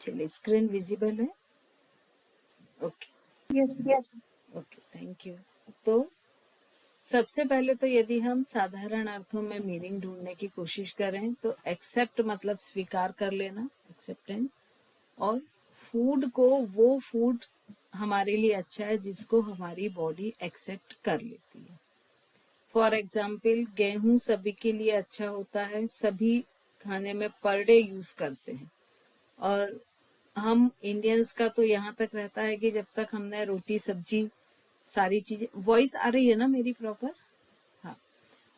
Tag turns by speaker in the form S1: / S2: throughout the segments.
S1: चलिए, screen visible है? Okay.
S2: Yes yes.
S1: Okay, thank you. तो सबसे पहले तो यदि हम साधारण अर्थों में मीनिंग ढूंढने की कोशिश करें तो एक्सेप्ट मतलब स्वीकार कर लेना, एक्सेप्टेंस। और फूड को, वो फूड हमारे लिए अच्छा है जिसको हमारी बॉडी एक्सेप्ट कर लेती है। फॉर एग्जाम्पल, गेहूं सभी के लिए अच्छा होता है, सभी खाने में पर डे यूज करते हैं। और हम इंडियंस का तो यहाँ तक रहता है कि जब तक हमने रोटी सब्जी सारी चीजें, वॉइस आ रही है ना मेरी प्रॉपर? हाँ।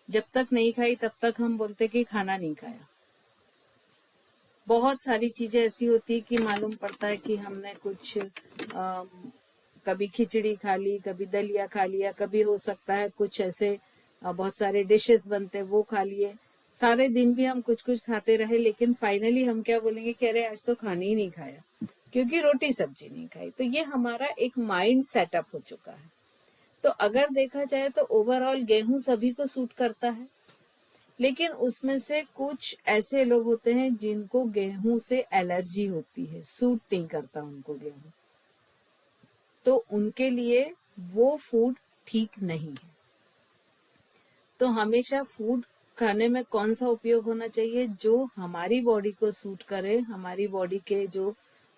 S1: जब तक नहीं खाई तब तक हम बोलते कि खाना नहीं खाया। बहुत सारी चीजें ऐसी होती कि मालूम पड़ता है कि हमने कुछ कभी खिचड़ी खा ली, कभी दलिया खा लिया, कभी हो सकता है कुछ ऐसे बहुत सारे डिशेस बनते वो खा लिए। सारे दिन भी हम कुछ कुछ खाते रहे, लेकिन फाइनली हम क्या बोलेंगे कि अरे आज तो खाना ही नहीं खाया क्योंकि रोटी सब्जी नहीं खाई। तो ये हमारा एक माइंड सेटअप हो चुका है। तो अगर देखा जाए तो ओवरऑल गेहूं सभी को सूट करता है, लेकिन उसमें से कुछ ऐसे लोग होते हैं जिनको गेहूं से एलर्जी होती है, सूट नहीं करता उनको गेहूं, तो उनके लिए वो फूड ठीक नहीं है। तो हमेशा फूड खाने में कौन सा उपयोग होना चाहिए? जो हमारी बॉडी को सूट करे, हमारी बॉडी के जो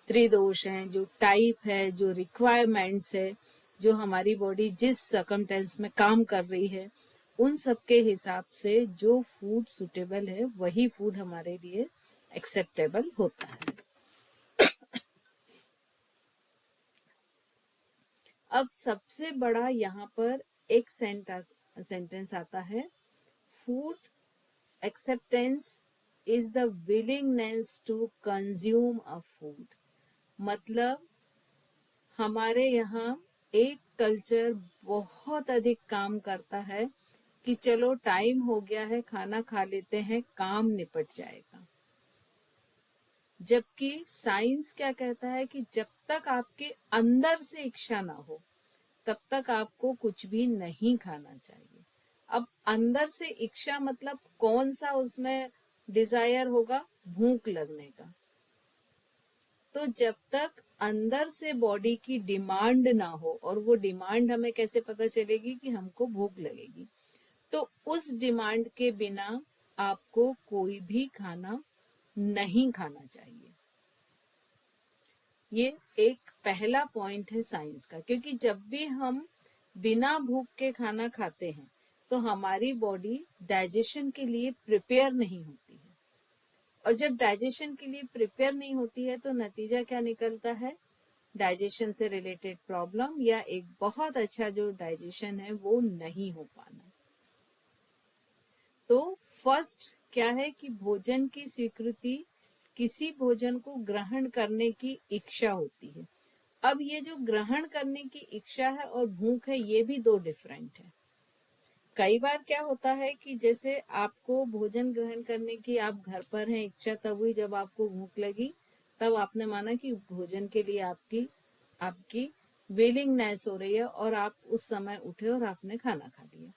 S1: त्रिदोष हैं, जो टाइप है, जो रिक्वायरमेंट्स है, जो हमारी बॉडी जिस सर्कमटेंस में काम कर रही है, उन सब के हिसाब से जो फूड सुटेबल है वही फूड हमारे लिए एक्सेप्टेबल होता है। अब सबसे बड़ा यहाँ पर एक सेंटेंस आता है, food acceptance is the willingness to consume a food। मतलब हमारे यहाँ एक कल्चर बहुत अधिक काम करता है कि चलो टाइम हो गया है, खाना खा लेते हैं, काम निपट जाएगा। जबकि साइंस क्या कहता है कि जब तक आपके अंदर से इच्छा ना हो तब तक आपको कुछ भी नहीं खाना चाहिए। अब अंदर से इच्छा मतलब कौन सा उसमें डिजायर होगा? भूख लगने का। तो जब तक अंदर से बॉडी की डिमांड ना हो, और वो डिमांड हमें कैसे पता चलेगी कि हमको भूख लगेगी? तो उस डिमांड के बिना आपको कोई भी खाना नहीं खाना चाहिए। ये एक पहला पॉइंट है साइंस का, क्योंकि जब भी हम बिना भूख के खाना खाते हैं तो हमारी बॉडी डाइजेशन के लिए प्रिपेयर नहीं होती है। और जब डाइजेशन के लिए प्रिपेयर नहीं होती है तो नतीजा क्या निकलता है? डाइजेशन से रिलेटेड प्रॉब्लम, या एक बहुत अच्छा जो डाइजेशन है वो नहीं हो पाना। तो फर्स्ट क्या है कि भोजन की स्वीकृति किसी भोजन को ग्रहण करने की इच्छा होती है। अब ये जो ग्रहण करने की इच्छा है और भूख है, ये भी दो डिफरेंट है। कई बार क्या होता है कि जैसे आपको भोजन ग्रहण करने की, आप घर पर हैं, इच्छा तब हुई जब आपको भूख लगी, तब आपने माना कि भोजन के लिए आपकी आपकी विलिंगनेस हो रही है और आप उस समय उठे और आपने खाना खा लिया।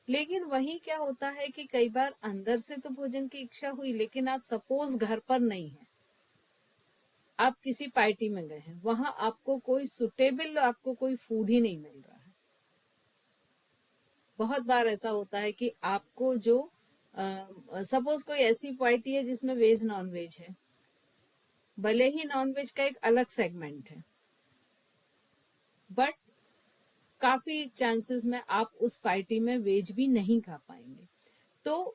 S1: लेकिन वही क्या होता है कि कई बार अंदर से तो भोजन की इच्छा हुई, लेकिन आप सपोज घर पर नहीं है, आप किसी पार्टी में गए हैं, वहां आपको कोई सुटेबल, आपको कोई फूड ही नहीं मिल रहा है। बहुत बार ऐसा होता है कि आपको जो सपोज कोई ऐसी पार्टी है जिसमें वेज नॉन वेज है, भले ही नॉन वेज का एक अलग सेगमेंट है, बट काफी चांसेस में आप उस पार्टी में वेज भी नहीं खा पाएंगे। तो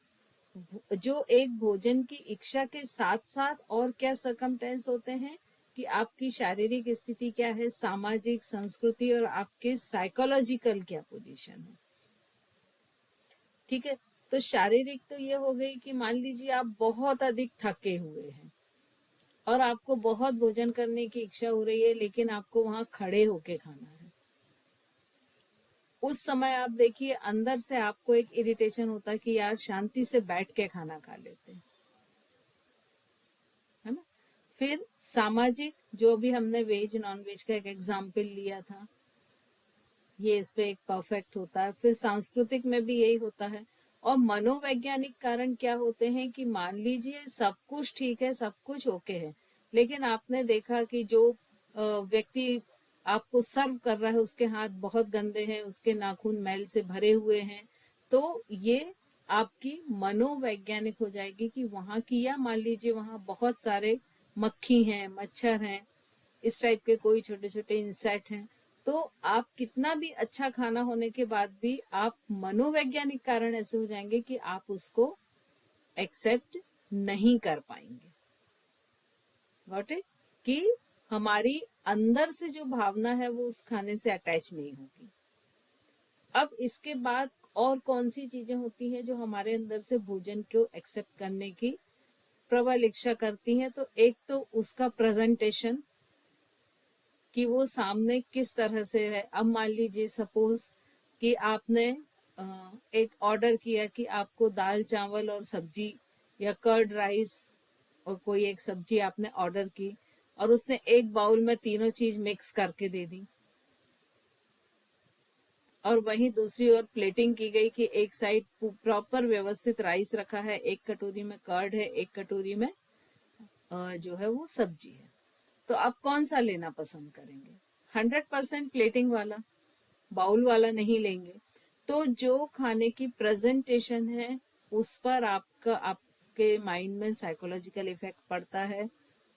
S1: जो एक भोजन की इच्छा के साथ साथ और क्या सर्कमटेंस होते हैं कि आपकी शारीरिक स्थिति क्या है, सामाजिक संस्कृति और आपके साइकोलॉजिकल क्या पोजीशन है। ठीक है, तो शारीरिक तो ये हो गई कि मान लीजिए आप बहुत अधिक थके हुए हैं और आपको बहुत भोजन करने की इच्छा हो रही है, लेकिन आपको वहां खड़े होके खाना है। उस समय आप देखिए अंदर से आपको एक इरिटेशन होता है कि यार शांति से बैठ के खाना खा लेते हैं, है ना। फिर सामाजिक, जो भी हमने वेज नॉन वेज का एक एग्जाम्पल लिया था, ये इस पे एक परफेक्ट होता है। फिर सांस्कृतिक में भी यही होता है। और मनोवैज्ञानिक कारण क्या होते हैं कि मान लीजिए सब कुछ ठीक है, सब कुछ ओके है, लेकिन आपने देखा कि जो व्यक्ति आपको सर्व कर रहा है उसके हाथ बहुत गंदे हैं, उसके नाखून मैल से भरे हुए हैं, तो ये आपकी मनोवैज्ञानिक हो जाएगी कि वहां की, या मान लीजिए वहां बहुत सारे मक्खी हैं, मच्छर हैं, इस टाइप के कोई छोटे छोटे इंसेक्ट हैं, तो आप कितना भी अच्छा खाना होने के बाद भी आप मनोवैज्ञानिक कारण ऐसे हो जाएंगे कि आप उसको एक्सेप्ट नहीं कर पाएंगे। Got it? कि हमारी अंदर से जो भावना है वो उस खाने से अटैच नहीं होगी। अब इसके बाद और कौन सी चीजें होती हैं जो हमारे अंदर से भोजन को एक्सेप्ट करने की प्रबल इच्छा करती हैं? तो एक तो उसका प्रेजेंटेशन, कि वो सामने किस तरह से है। अब मान लीजिए सपोज कि आपने एक ऑर्डर किया कि आपको दाल चावल और सब्जी या कर्ड राइस और कोई एक सब्जी आपने ऑर्डर की, और उसने एक बाउल में तीनों चीज मिक्स करके दे दी, और वहीं दूसरी ओर प्लेटिंग की गई कि एक साइड प्रॉपर व्यवस्थित राइस रखा है, एक कटोरी में कर्ड है, एक कटोरी में जो है वो सब्जी है, तो आप कौन सा लेना पसंद करेंगे? 100% प्लेटिंग वाला, बाउल वाला नहीं लेंगे। तो जो खाने की प्रेजेंटेशन है उस पर आपके माइंड में साइकोलॉजिकल इफेक्ट पड़ता है।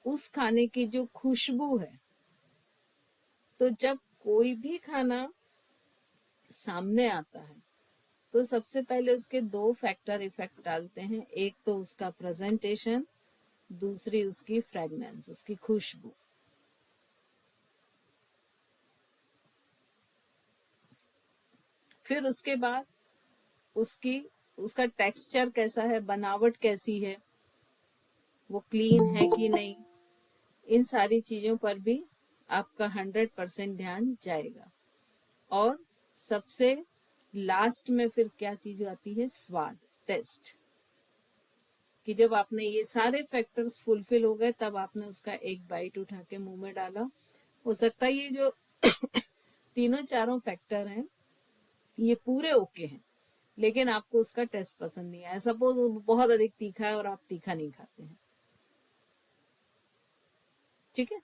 S1: उस खाने की जो खुशबू है, तो जब कोई भी खाना सामने आता है तो सबसे पहले उसके दो फैक्टर इफेक्ट डालते हैं। एक तो उसका प्रेजेंटेशन, दूसरी उसकी फ्रेगनेंस, उसकी खुशबू। फिर उसके बाद उसकी उसका टेक्सचर कैसा है, बनावट कैसी है, वो क्लीन है कि नहीं, इन सारी चीजों पर भी आपका 100% ध्यान जाएगा। और सबसे लास्ट में फिर क्या चीज आती है? स्वाद, टेस्ट। कि जब आपने ये सारे फैक्टर्स फुलफिल हो गए तब आपने उसका एक बाइट उठा के मुंह में डाला। हो सकता है ये जो तीनों चारों फैक्टर हैं ये पूरे ओके हैं, लेकिन आपको उसका टेस्ट पसंद नहीं आया। सपोज बहुत अधिक तीखा है और आप तीखा नहीं खाते हैं, ठीक है?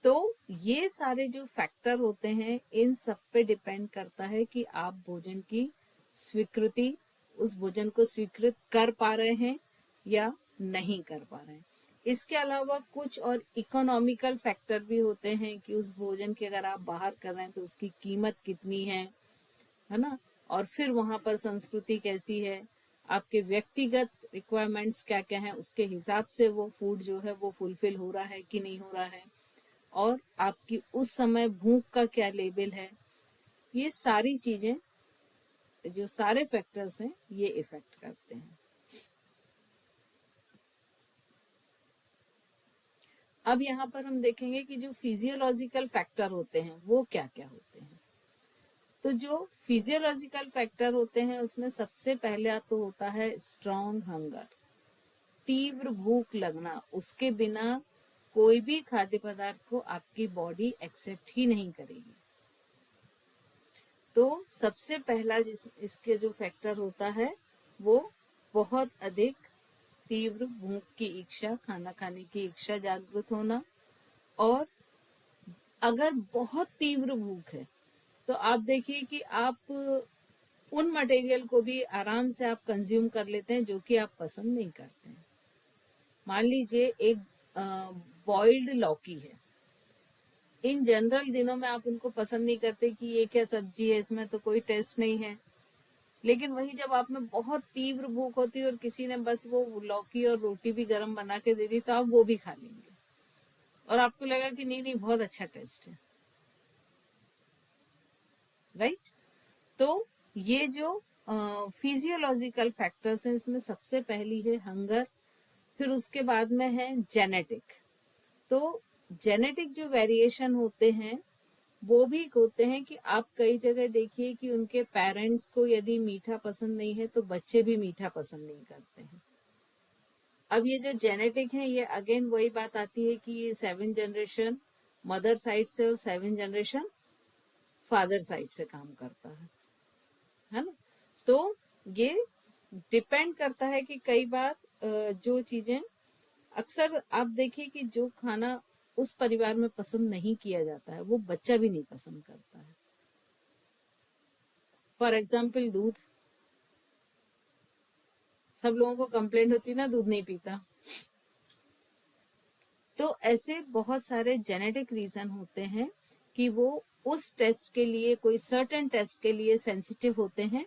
S1: तो ये सारे जो फैक्टर होते हैं इन सब पे डिपेंड करता है कि आप भोजन की स्वीकृति, उस भोजन को स्वीकृत कर पा रहे हैं या नहीं कर पा रहे हैं। इसके अलावा कुछ और इकोनॉमिकल फैक्टर भी होते हैं कि उस भोजन के अगर आप बाहर कर रहे हैं तो उसकी कीमत कितनी है ना? और फिर वहां पर संस्कृति कैसी है, आपके व्यक्तिगत रिक्वायरमेंट्स क्या क्या है, उसके हिसाब से वो फूड जो है वो फुलफिल हो रहा है कि नहीं हो रहा है, और आपकी उस समय भूख का क्या लेवल है। ये सारी चीजें, जो सारे फैक्टर्स हैं, ये इफेक्ट करते हैं। अब यहाँ पर हम देखेंगे कि जो फिजियोलॉजिकल फैक्टर होते हैं वो क्या क्या होते हैं। तो जो फिजियोलॉजिकल फैक्टर होते हैं उसमें सबसे पहले तो होता है स्ट्रॉन्ग हंगर, तीव्र भूख लगना। उसके बिना कोई भी खाद्य पदार्थ को आपकी बॉडी एक्सेप्ट ही नहीं करेगी। तो सबसे पहला जिस इसके जो फैक्टर होता है वो बहुत अधिक तीव्र भूख की इच्छा, खाना खाने की इच्छा जागृत होना। और अगर बहुत तीव्र भूख है तो आप देखिए कि आप उन मटेरियल को भी आराम से आप कंज्यूम कर लेते हैं जो कि आप पसंद नहीं करते हैं। मान लीजिए एक बॉइल्ड लौकी है, इन जनरल दिनों में आप उनको पसंद नहीं करते कि ये क्या सब्जी है, इसमें तो कोई टेस्ट नहीं है। लेकिन वही जब आप में बहुत तीव्र भूख होती है और किसी ने बस वो लौकी और रोटी भी गर्म बना के दे दी तो आप वो भी खा लेंगे और आपको लगा कि नहीं नहीं बहुत अच्छा टेस्ट है, राइट? तो ये जो फिजियोलॉजिकल फैक्टर्स हैं इसमें सबसे पहली है हंगर। फिर उसके बाद में है जेनेटिक। तो जेनेटिक जो वेरिएशन होते हैं वो भी होते हैं कि आप कई जगह देखिए कि उनके पेरेंट्स को यदि मीठा पसंद नहीं है तो बच्चे भी मीठा पसंद नहीं करते हैं। अब ये जो जेनेटिक है ये अगेन वही बात आती है कि ये 7 जनरेशन मदर साइड से और 7 जनरेशन फादर साइड से काम करता है ना? तो ये डिपेंड करता है कि कई बार जो चीजें अक्सर आप देखिए कि जो खाना उस परिवार में पसंद नहीं किया जाता है वो बच्चा भी नहीं पसंद करता है। फॉर एग्जाम्पल दूध, सब लोगों को कंप्लेंट होती है ना दूध नहीं पीता। तो ऐसे बहुत सारे जेनेटिक रीजन होते हैं कि वो उस टेस्ट के लिए, कोई सर्टेन टेस्ट के लिए सेंसिटिव होते हैं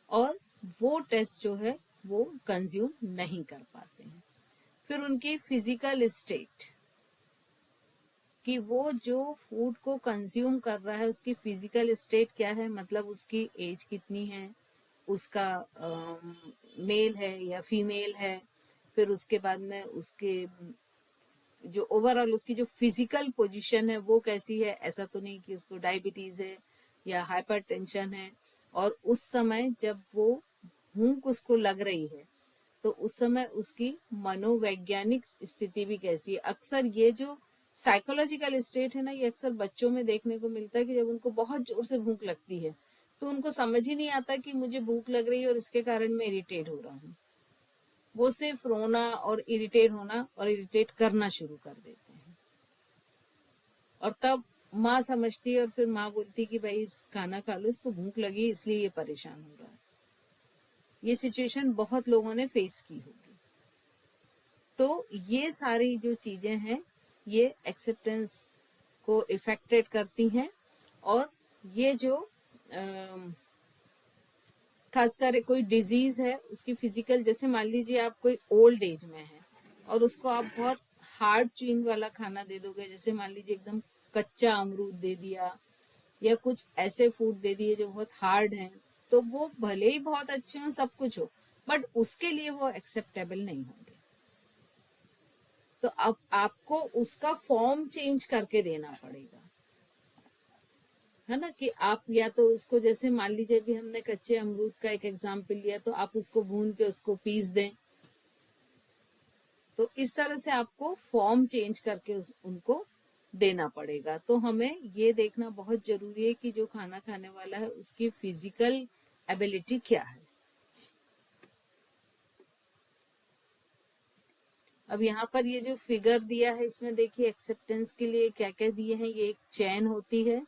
S1: और वो टेस्ट जो है वो कंज्यूम नहीं कर पाते हैं। फिर उनकी फिजिकल स्टेट, कि वो जो फूड को कंज्यूम कर रहा है उसकी फिजिकल स्टेट क्या है, मतलब उसकी एज कितनी है, उसका मेल है या फीमेल है, फिर उसके बाद में उसके जो ओवरऑल उसकी जो फिजिकल पोजीशन है वो कैसी है। ऐसा तो नहीं कि उसको डायबिटीज है या हाइपरटेंशन है। और उस समय जब वो भूख उसको लग रही है तो उस समय उसकी मनोवैज्ञानिक स्थिति भी कैसी है। अक्सर ये जो साइकोलॉजिकल स्टेट है ना, ये अक्सर बच्चों में देखने को मिलता है कि जब उनको बहुत जोर से भूख लगती है तो उनको समझ ही नहीं आता कि मुझे भूख लग रही है और इसके कारण मैं इरिटेट हो रहा हूँ। वो सिर्फ रोना और इरिटेट होना और इरिटेट करना शुरू कर देते हैं। और तब माँ समझती है और फिर माँ बोलती कि भाई इस खाना खा लो, इसको भूख लगी इसलिए ये परेशान हो रहा है। ये सिचुएशन बहुत लोगों ने फेस की होगी। तो ये सारी जो चीजें हैं ये एक्सेप्टेंस को इफेक्टेड करती हैं। और ये जो खासकर कोई डिजीज है उसकी फिजिकल, जैसे मान लीजिए आप कोई ओल्ड एज में है और उसको आप बहुत हार्ड च्यूइंग वाला खाना दे दोगे, जैसे मान लीजिए एकदम कच्चा अमरूद दे दिया या कुछ ऐसे फूड दे दिए जो बहुत हार्ड हैं, तो वो भले ही बहुत अच्छे हो, सब कुछ हो, बट उसके लिए वो एक्सेप्टेबल नहीं होंगे। तो अब आपको उसका फॉर्म चेंज करके देना पड़ेगा, है ना। कि आप या तो उसको, जैसे मान लीजिए भी हमने कच्चे अमरूद का एक एग्जाम्पल लिया, तो आप उसको भून के उसको पीस दें। तो इस तरह से आपको फॉर्म चेंज करके उनको देना पड़ेगा। तो हमें ये देखना बहुत जरूरी है कि जो खाना खाने वाला है उसकी फिजिकल एबिलिटी क्या है। अब यहाँ पर ये जो फिगर दिया है इसमें देखिए एक्सेप्टेंस के लिए क्या क्या दिए हैं। ये एक चैन होती है।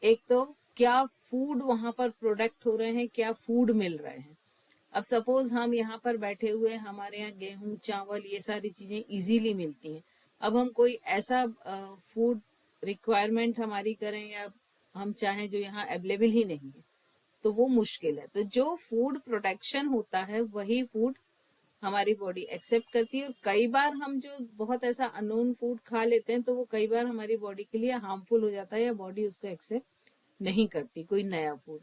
S1: एक तो क्या फूड वहां पर प्रोडक्ट हो रहे हैं, क्या फूड मिल रहे हैं। अब सपोज हम यहाँ पर बैठे हुए, हमारे यहाँ गेहूं चावल ये सारी चीजें इजीली मिलती हैं। अब हम कोई ऐसा फूड रिक्वायरमेंट हमारी करें या हम चाहें जो यहाँ अवेलेबल ही नहीं है, तो वो मुश्किल है। तो जो फूड प्रोडक्शन होता है वही फूड हमारी बॉडी एक्सेप्ट करती है। और कई बार हम जो बहुत ऐसा अननोन फूड खा लेते हैं तो वो कई बार हमारी बॉडी के लिए हार्मफुल हो जाता है या बॉडी उसको एक्सेप्ट नहीं करती, कोई नया फूड।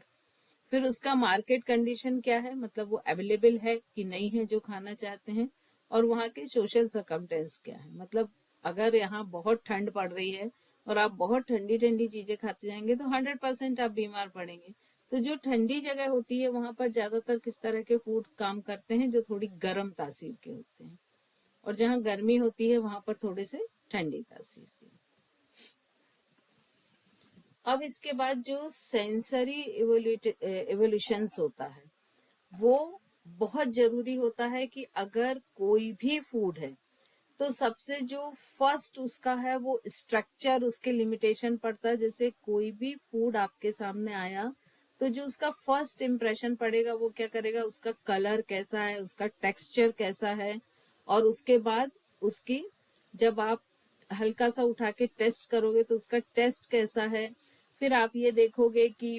S1: फिर उसका मार्केट कंडीशन क्या है, मतलब वो अवेलेबल है कि नहीं है जो खाना चाहते हैं। और वहाँ के सोशल सर्कमटेंस क्या है, मतलब अगर यहाँ बहुत ठंड पड़ रही है और आप बहुत ठंडी ठंडी चीजें खाते जाएंगे तो 100% आप बीमार पड़ेंगे। तो जो ठंडी जगह होती है वहां पर ज्यादातर किस तरह के फूड काम करते हैं, जो थोड़ी गर्म तासीर के होते हैं। और जहाँ गर्मी होती है वहां पर थोड़े से ठंडी तासीर के। अब इसके बाद जो सेंसरी एवोल्यूशंस होता है वो बहुत जरूरी होता है। कि अगर कोई भी फूड है तो सबसे जो फर्स्ट उसका है वो स्ट्रक्चर, उसके लिमिटेशन पड़ता है। जैसे कोई भी फूड आपके सामने आया तो जो उसका फर्स्ट इम्प्रेशन पड़ेगा वो क्या करेगा, उसका कलर कैसा है, उसका टेक्सचर कैसा है। और उसके बाद उसकी, जब आप हल्का सा उठा के टेस्ट करोगे तो उसका टेस्ट कैसा है। फिर आप ये देखोगे कि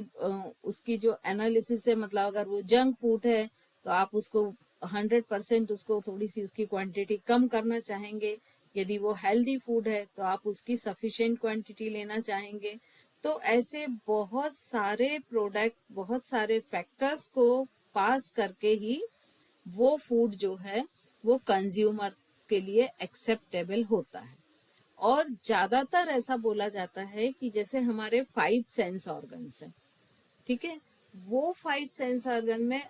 S1: उसकी जो एनालिसिस है, मतलब अगर वो जंक फूड है तो आप उसको 100% उसको थोड़ी सी उसकी क्वांटिटी कम करना चाहेंगे। यदि वो हेल्दी फूड है तो आप उसकी सफिशिएंट क्वांटिटी लेना चाहेंगे। तो ऐसे बहुत सारे प्रोडक्ट, बहुत सारे फैक्टर्स को पास करके ही वो फूड जो है वो कंज्यूमर के लिए एक्सेप्टेबल होता है। और ज्यादातर ऐसा बोला जाता है कि जैसे हमारे 5 सेंस ऑर्गन्स हैं, ठीक है, वो 5 सेंस ऑर्गन में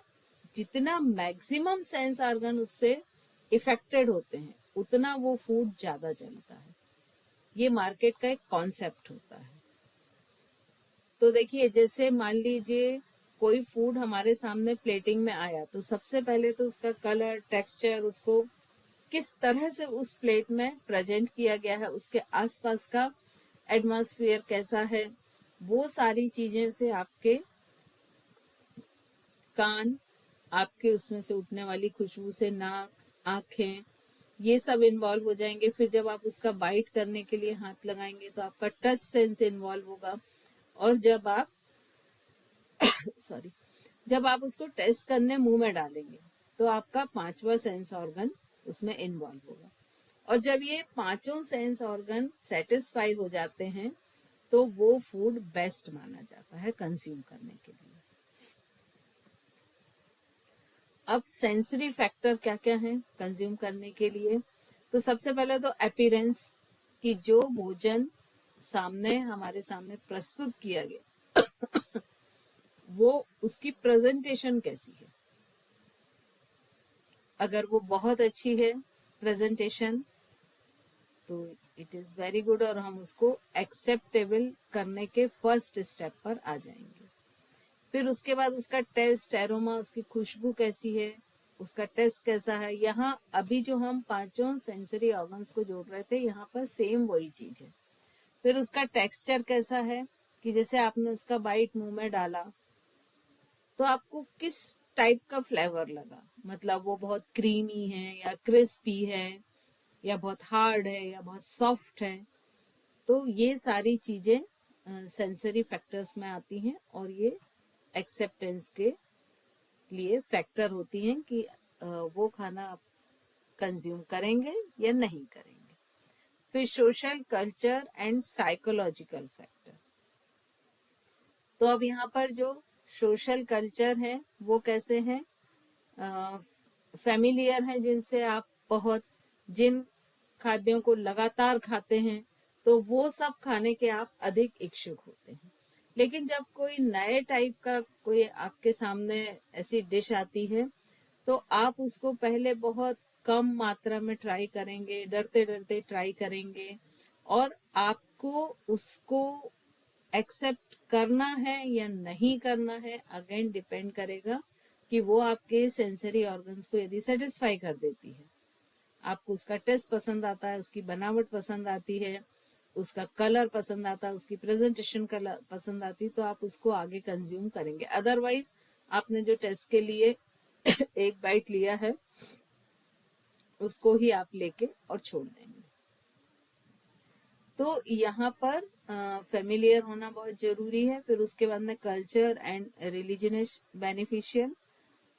S1: जितना मैक्सिमम सेंस ऑर्गन उससे इफेक्टेड होते हैं उतना वो फूड ज्यादा चलता है। ये मार्केट का एक कॉन्सेप्ट होता है। तो देखिए, जैसे मान लीजिए कोई फूड हमारे सामने प्लेटिंग में आया तो सबसे पहले तो उसका कलर, टेक्सचर, उसको किस तरह से उस प्लेट में प्रेजेंट किया गया है, उसके आसपास का एटमॉस्फेयर कैसा है, वो सारी चीजें से आपके कान, आपके उसमें से उठने वाली खुशबू से नाक, आंखें, ये सब इन्वॉल्व हो जाएंगे। फिर जब आप उसका बाइट करने के लिए हाथ लगाएंगे तो आपका टच सेंस इन्वॉल्व होगा। और जब आप सॉरी जब आप उसको टेस्ट करने मुंह में डालेंगे तो आपका पांचवा सेंस ऑर्गन उसमें इन्वॉल्व होगा। और जब ये पांचों सेंस ऑर्गन सेटिस्फाई हो जाते हैं तो वो फूड बेस्ट माना जाता है कंज्यूम करने के लिए। अब सेंसरी फैक्टर क्या क्या है कंज्यूम करने के लिए? तो सबसे पहले तो अपीयरेंस, कि जो भोजन हमारे सामने प्रस्तुत किया गया वो उसकी प्रेजेंटेशन कैसी है। अगर वो बहुत अच्छी है प्रेजेंटेशन तो इट इज वेरी गुड और हम उसको एक्सेप्टेबल करने के फर्स्ट स्टेप पर आ जाएंगे। फिर उसके बाद उसका टेस्ट, एरोमा, उसकी खुशबू कैसी है, उसका टेस्ट कैसा है। यहाँ अभी जो हम पांचों सेंसरी ऑर्गन्स को जोड़ रहे थे यहाँ पर सेम वही चीज है। फिर उसका टेक्सचर कैसा है, कि जैसे आपने उसका बाइट मुंह में डाला तो आपको किस टाइप का फ्लेवर लगा, मतलब वो बहुत क्रीमी है या क्रिस्पी है या बहुत हार्ड है या बहुत सॉफ्ट है। तो ये सारी चीजें सेंसरी फैक्टर्स में आती हैं और ये एक्सेप्टेंस के लिए फैक्टर होती हैं कि वो खाना आप कंज्यूम करेंगे या नहीं करेंगे। फिर social, culture and psychological factor. तो अब यहाँ पर जो सोशल कल्चर है वो कैसे हैं, फेमिलियर हैं जिनसे आप बहुत, जिन खाद्यों को लगातार खाते हैं तो वो सब खाने के आप अधिक इच्छुक होते हैं। लेकिन जब कोई नए टाइप का कोई आपके सामने ऐसी डिश आती है तो आप उसको पहले बहुत कम मात्रा में ट्राई करेंगे, डरते डरते ट्राई करेंगे और आपको उसको एक्सेप्ट करना है या नहीं करना है अगेन डिपेंड करेगा कि वो आपके सेंसरी ऑर्गन्स को यदि सेटिस्फाई कर देती है, आपको उसका टेस्ट पसंद आता है, उसकी बनावट पसंद आती है, उसका कलर पसंद आता है, उसकी प्रेजेंटेशन कलर पसंद आती है, तो आप उसको आगे कंज्यूम करेंगे। अदरवाइज आपने जो टेस्ट के लिए एक बाइट लिया है उसको ही आप लेके और छोड़ देंगे। तो यहाँ पर फेमिलियर होना बहुत जरूरी है। फिर उसके बाद में culture and religion is beneficial.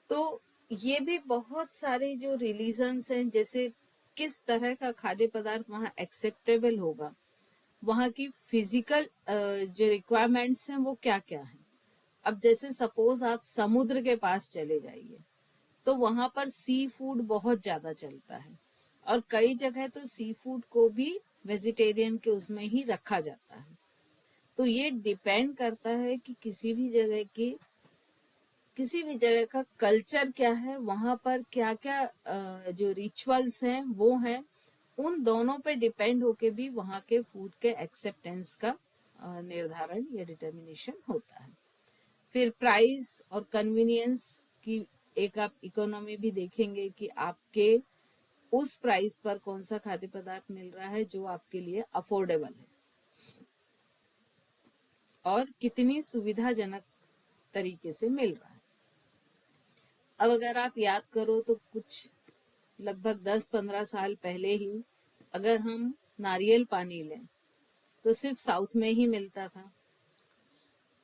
S1: तो ये भी बहुत सारे जो रिलीजन्स हैं, जैसे किस तरह का खाद्य पदार्थ वहाँ एक्सेप्टेबल होगा, वहाँ की फिजिकल जो रिक्वायरमेंट्स हैं वो क्या क्या है। अब जैसे सपोज आप समुद्र के पास चले जाइए तो वहां पर सी फूड बहुत ज्यादा चलता है और कई जगह तो सी फूड को भी वेजिटेरियन के उसमें ही रखा जाता है। तो ये डिपेंड करता है कि किसी भी जगह का कल्चर क्या है, वहां पर क्या क्या जो रिचुअल्स हैं वो हैं, उन दोनों पे डिपेंड होके भी वहां के फूड के एक्सेप्टेंस का निर्धारण या डिटर्मिनेशन होता है। फिर प्राइस और कन्वीनियंस की एक आप इकोनॉमी भी देखेंगे कि आपके उस प्राइस पर कौन सा खाद्य पदार्थ मिल रहा है जो आपके लिए अफोर्डेबल है और कितनी सुविधाजनक तरीके से मिल रहा है। अब अगर आप याद करो तो कुछ लगभग 10-15 साल पहले ही अगर हम नारियल पानी लें तो सिर्फ साउथ में ही मिलता था,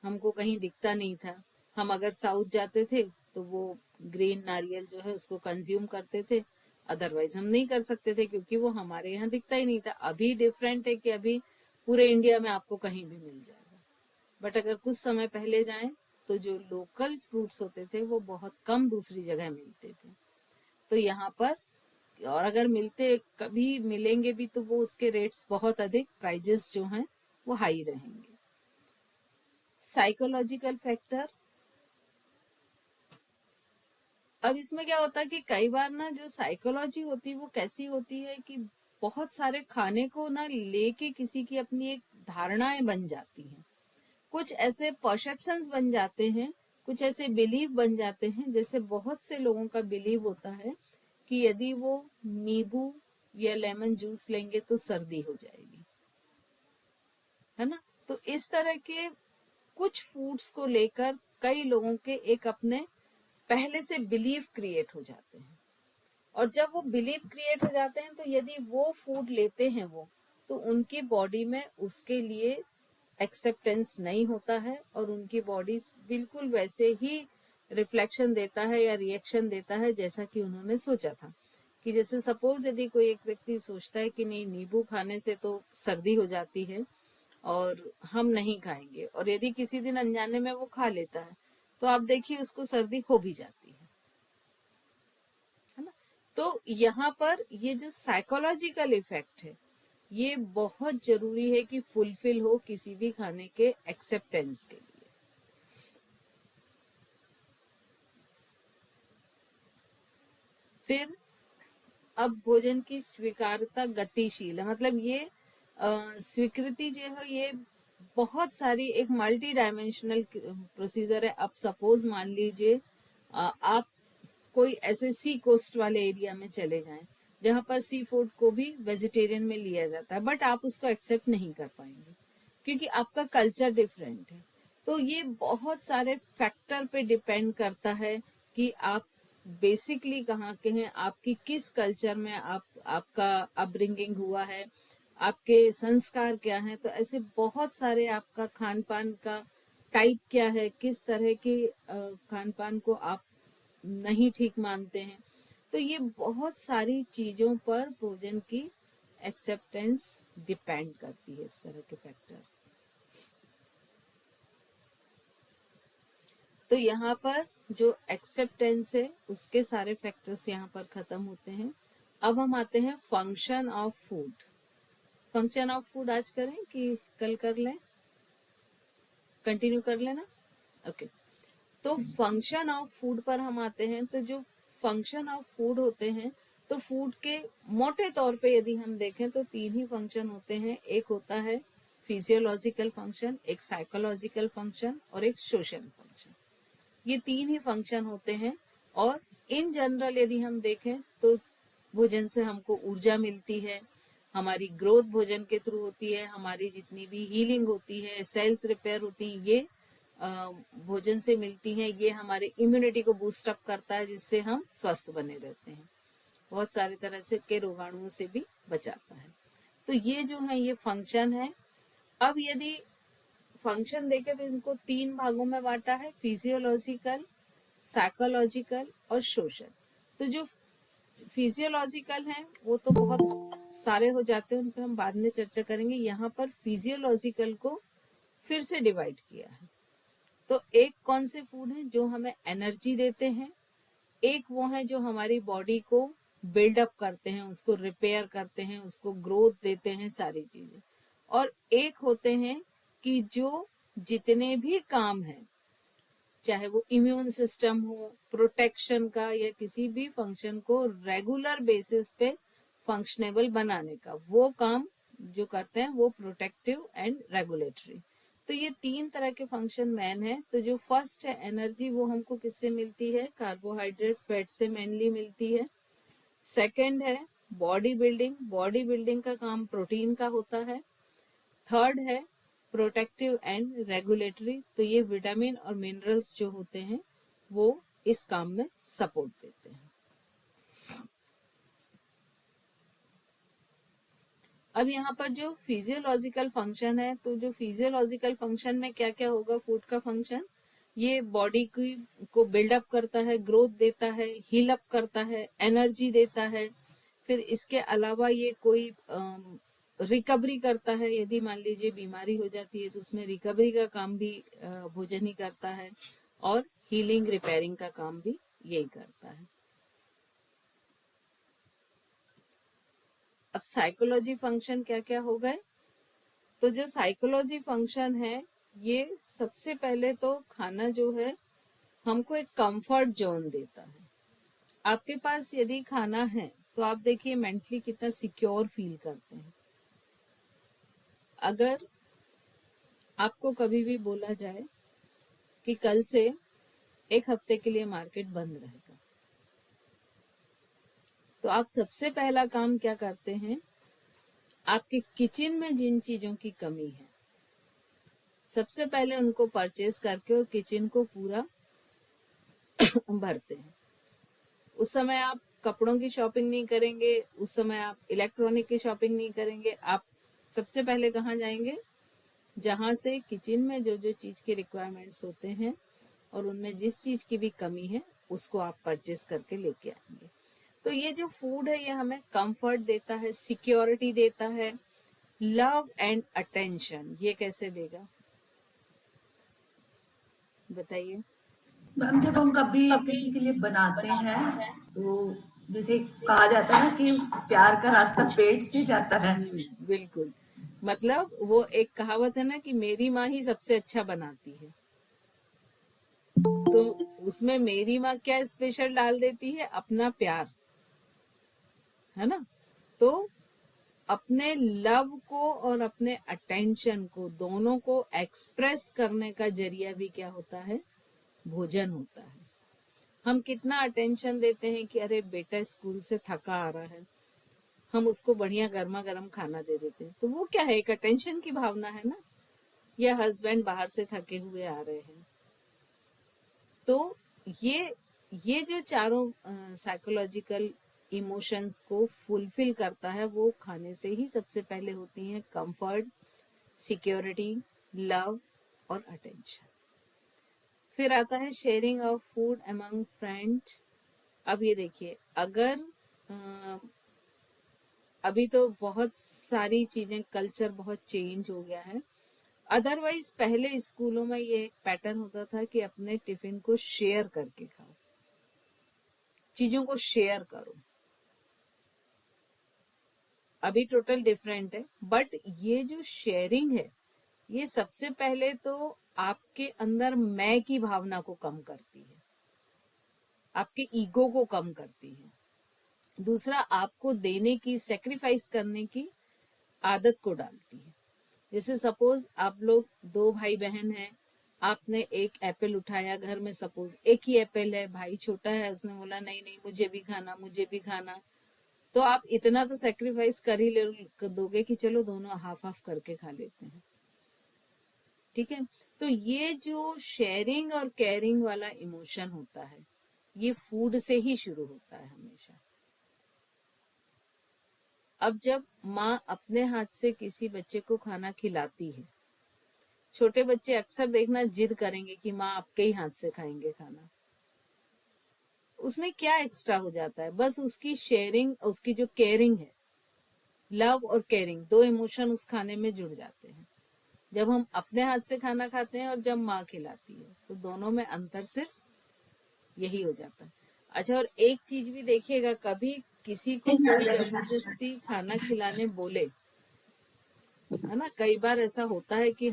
S1: हमको कहीं दिखता नहीं था। हम अगर साउथ जाते थे तो वो ग्रीन नारियल जो है उसको कंज्यूम करते थे, अदरवाइज हम नहीं कर सकते थे क्योंकि वो हमारे यहाँ दिखता ही नहीं था। अभी डिफरेंट है कि अभी पूरे इंडिया में आपको कहीं भी मिल जाएगा, बट अगर कुछ समय पहले जाएं तो जो लोकल फ्रूट्स होते थे वो बहुत कम दूसरी जगह मिलते थे। तो यहाँ पर, और अगर मिलते कभी मिलेंगे भी तो वो उसके रेट्स बहुत अधिक, प्राइजेस जो हैं वो हाई रहेंगे। साइकोलॉजिकल फैक्टर, अब इसमें क्या होता है कि कई बार ना जो साइकोलॉजी होती है वो कैसी होती है कि बहुत सारे खाने को ना लेके किसी की अपनी एक धारणाएं बन जाती हैं, कुछ ऐसे परसेप्शंस बन जाते हैं, कुछ ऐसे बिलीव बन जाते हैं। जैसे बहुत से लोगों का बिलीव होता है कि यदि वो नींबू या लेमन जूस लेंगे तो सर्दी हो जाएगी, है ना। तो इस तरह के कुछ फूड्स को लेकर कई लोगों के एक अपने पहले से बिलीव क्रिएट हो जाते हैं, और जब वो बिलीव क्रिएट हो जाते हैं तो यदि वो फूड लेते हैं वो, तो उनकी बॉडी में उसके लिए एक्सेप्टेंस नहीं होता है, और उनकी बॉडी बिल्कुल वैसे ही रिफ्लेक्शन देता है या रिएक्शन देता है जैसा कि उन्होंने सोचा था। कि जैसे सपोज यदि कोई एक व्यक्ति सोचता है कि नहीं, नींबू खाने से तो सर्दी हो जाती है और हम नहीं खाएंगे, और यदि किसी दिन अनजाने में वो खा लेता है, तो आप देखिए उसको सर्दी हो भी जाती है ना। तो यहाँ पर ये जो साइकोलॉजिकल इफेक्ट है, ये बहुत जरूरी है कि फुलफिल हो किसी भी खाने के एक्सेप्टेंस के लिए। फिर अब भोजन की स्वीकारता गतिशील है, मतलब ये स्वीकृति जो है ये बहुत सारी एक मल्टी डायमेंशनल प्रोसीजर है। अब सपोज मान लीजिए आप कोई ऐसे सी कोस्ट वाले एरिया में चले जाएं जहां पर सी फूड को भी वेजिटेरियन में लिया जाता है, बट आप उसको एक्सेप्ट नहीं कर पाएंगे क्योंकि आपका कल्चर डिफरेंट है। तो ये बहुत सारे फैक्टर पे डिपेंड करता है कि आप बेसिकली कहाँ के हैं, आपकी किस कल्चर में आपका अपब्रिंगिंग हुआ है, आपके संस्कार क्या हैं। तो ऐसे बहुत सारे, आपका खान पान का टाइप क्या है, किस तरह की खान पान को आप नहीं ठीक मानते हैं। तो ये बहुत सारी चीजों पर भोजन की एक्सेप्टेंस डिपेंड करती है, इस तरह के फैक्टर। तो यहाँ पर जो एक्सेप्टेंस है उसके सारे फैक्टर्स यहाँ पर खत्म होते हैं। अब हम आते हैं function of food. Function of food आज करें कि कल कर लें, कंटिन्यू कर लेना, ओके। तो फंक्शन ऑफ फूड पर हम आते हैं। तो जो फंक्शन ऑफ फूड होते हैं, तो फूड के मोटे तौर पे यदि हम देखें तो तीन ही फंक्शन होते हैं। एक होता है फिजियोलॉजिकल फंक्शन, एक साइकोलॉजिकल फंक्शन और एक सोशल फंक्शन। ये तीन ही फंक्शन होते हैं। और इन जनरल यदि हम देखें तो भोजन से हमको ऊर्जा मिलती है, हमारी ग्रोथ भोजन के थ्रू होती है, हमारी जितनी भी हीलिंग होती है, सेल्स रिपेयर होती है, ये भोजन से मिलती हैं। ये हमारे इम्यूनिटी को बूस्ट अप करता है जिससे हम स्वस्थ बने रहते हैं, बहुत सारी तरह से के रोगाणुओं से भी बचाता है। तो ये जो है ये फंक्शन है। अब यदि फंक्शन देखें तो इनको तीन भागों में बांटा है, फिजियोलॉजिकल, साइकोलॉजिकल और सोशल। तो जो फिजियोलॉजिकल हैं वो तो बहुत सारे हो जाते हैं, उन पर हम बाद में चर्चा करेंगे। यहाँ पर फिजियोलॉजिकल को फिर से डिवाइड किया है। तो एक कौन से फूड हैं जो हमें एनर्जी देते हैं, एक वो है जो हमारी बॉडी को बिल्डअप करते हैं, उसको रिपेयर करते हैं, उसको ग्रोथ देते हैं, सारी चीजें। और एक होते हैं कि जो जितने भी काम हैं, चाहे वो इम्यून सिस्टम हो, प्रोटेक्शन का, या किसी भी फंक्शन को रेगुलर बेसिस पे फंक्शनेबल बनाने का, वो काम जो करते हैं वो प्रोटेक्टिव एंड रेगुलेटरी। तो ये तीन तरह के फंक्शन मैन है। तो जो फर्स्ट है एनर्जी, वो हमको किससे मिलती है, कार्बोहाइड्रेट फैट से मेनली मिलती है। सेकंड है बॉडी बिल्डिंग, बॉडी बिल्डिंग का काम प्रोटीन का होता है। थर्ड है प्रोटेक्टिव एंड रेगुलेटरी, तो ये विटामिन और मिनरल्स जो होते हैं वो इस काम में सपोर्ट देते हैं। अब यहाँ पर जो फिजियोलॉजिकल फंक्शन है, तो जो फिजियोलॉजिकल फंक्शन में क्या क्या होगा फूड का फंक्शन, ये बॉडी की को बिल्डअप करता है, ग्रोथ देता है, हील अप करता है, एनर्जी देता है। फिर इसके अलावा ये कोई रिकवरी करता है, यदि मान लीजिए बीमारी हो जाती है तो उसमें रिकवरी का काम भी भोजन ही करता है, और हीलिंग रिपेयरिंग का काम भी यही करता है। अब साइकोलॉजी फंक्शन क्या क्या हो गए, तो जो साइकोलॉजी फंक्शन है, ये सबसे पहले तो खाना जो है हमको एक कंफर्ट जोन देता है। आपके पास यदि खाना है तो आप देखिए मेंटली कितना सिक्योर फील करते हैं। अगर आपको कभी भी बोला जाए कि कल से एक हफ्ते के लिए मार्केट बंद रहेगा, तो आप सबसे पहला काम क्या करते हैं, आपके किचन में जिन चीजों की कमी है सबसे पहले उनको परचेज करके और किचन को पूरा भरते हैं। उस समय आप कपड़ों की शॉपिंग नहीं करेंगे, उस समय आप इलेक्ट्रॉनिक की शॉपिंग नहीं करेंगे। आप सबसे पहले कहाँ जाएंगे, जहां से किचन में जो जो चीज के रिक्वायरमेंट्स होते हैं और उनमें जिस चीज की भी कमी है उसको आप परचेज करके लेके आएंगे। तो ये जो फूड है ये हमें कंफर्ट देता है, सिक्योरिटी देता है, लव एंड अटेंशन। ये कैसे देगा बताइए।
S2: मैम जब हम कभी किसी के लिए बनाते हैं तो जैसे कहा जाता है ना कि प्यार का रास्ता पेट से जाता है।
S1: बिल्कुल, मतलब वो एक कहावत है ना कि मेरी माँ ही सबसे अच्छा बनाती है, तो उसमें मेरी माँ क्या स्पेशल डाल देती है, अपना प्यार, है ना। तो अपने लव को और अपने अटेंशन को दोनों को एक्सप्रेस करने का जरिया भी क्या होता है, भोजन होता है। हम कितना अटेंशन देते हैं कि अरे बेटा स्कूल से थका आ रहा है, हम उसको बढ़िया गर्मा गर्म खाना दे देते हैं, तो वो क्या है, एक अटेंशन की भावना है ना। या हस्बैंड बाहर से थके हुए आ रहे हैं, तो ये जो चारों साइकोलॉजिकल इमोशंस को फुलफिल करता है वो खाने से ही सबसे पहले होती हैं, कंफर्ट, सिक्योरिटी, लव और अटेंशन। फिर आता है sharing of food among friends. अब ये देखिए, अगर अ, अभी तो बहुत सारी चीजें, कल्चर बहुत चेंज हो गया है। अदरवाइज पहले स्कूलों में ये एक पैटर्न होता था कि अपने टिफिन को शेयर करके खाओ, चीजों को शेयर करो। अभी टोटल डिफरेंट है, बट ये जो शेयरिंग है ये सबसे पहले तो आपके अंदर मैं की भावना को कम करती है, आपके ईगो को कम करती है। दूसरा, आपको देने की, सेक्रीफाइस करने की आदत को डालती है। जैसे सपोज आप लोग दो भाई बहन हैं, आपने एक एप्पल उठाया, घर में सपोज एक ही एप्पल है, भाई छोटा है, उसने बोला नहीं नहीं मुझे भी खाना, मुझे भी खाना, तो आप इतना तो सेक्रीफाइस कर ही दोगे कि चलो दोनों हाफ हाफ करके खा लेते हैं, ठीक है। तो ये जो शेयरिंग और केयरिंग वाला इमोशन होता है ये फूड से ही शुरू होता है हमेशा। अब जब माँ अपने हाथ से किसी बच्चे को खाना खिलाती है, छोटे बच्चे अक्सर देखना जिद करेंगे कि माँ आपके ही हाथ से खाएंगे खाना। उसमें क्या एक्स्ट्रा हो जाता है, बस उसकी शेयरिंग, उसकी जो केयरिंग है, लव और केयरिंग, दो इमोशन उस खाने में जुड़ जाते हैं। जब हम अपने हाथ से खाना खाते हैं और जब माँ खिलाती है तो दोनों में अंतर सिर्फ यही हो जाता है। अच्छा, और एक चीज भी देखिएगा, कभी किसी को कोई जबरदस्ती खाना खिलाने बोले, है ना, कई बार ऐसा होता है कि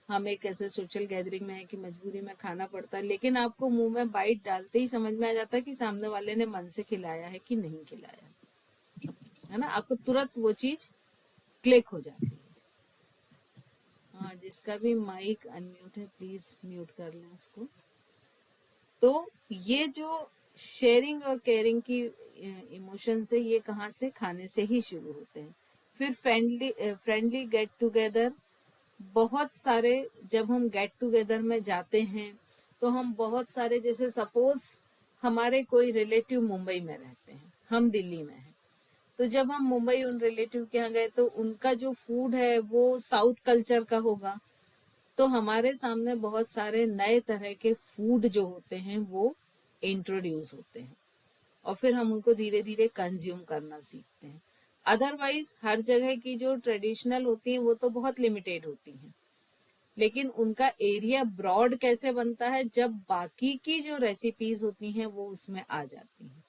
S1: हम एक ऐसे सोशल गैदरिंग में है कि मजबूरी में खाना पड़ता है, लेकिन आपको मुंह में बाइट डालते ही समझ में आ जाता है कि सामने वाले ने मन से खिलाया है कि नहीं खिलाया, है ना। आपको तुरंत वो चीज क्लिक हो जाती है। हाँ, जिसका भी माइक अनम्यूट है प्लीज म्यूट कर लें उसको। तो ये जो शेयरिंग और केयरिंग की इमोशन से, ये कहाँ से, खाने से ही शुरू होते हैं। फिर फ्रेंडली गेट टुगेदर, बहुत सारे, जब हम गेट टुगेदर में जाते हैं तो हम बहुत सारे, जैसे सपोज हमारे कोई रिलेटिव मुंबई में रहते हैं, हम दिल्ली में हैं, तो जब हम मुंबई उन रिलेटिव के यहाँ गए तो उनका जो फूड है वो साउथ कल्चर का होगा, तो हमारे सामने बहुत सारे नए तरह के फूड जो होते हैं वो इंट्रोड्यूस होते हैं और फिर हम उनको धीरे धीरे कंज्यूम करना सीखते हैं। अदरवाइज हर जगह की जो ट्रेडिशनल होती है वो तो बहुत लिमिटेड होती हैं, लेकिन उनका एरिया ब्रॉड कैसे बनता है, जब बाकी की जो रेसिपीज होती हैं वो उसमें आ जाती हैं।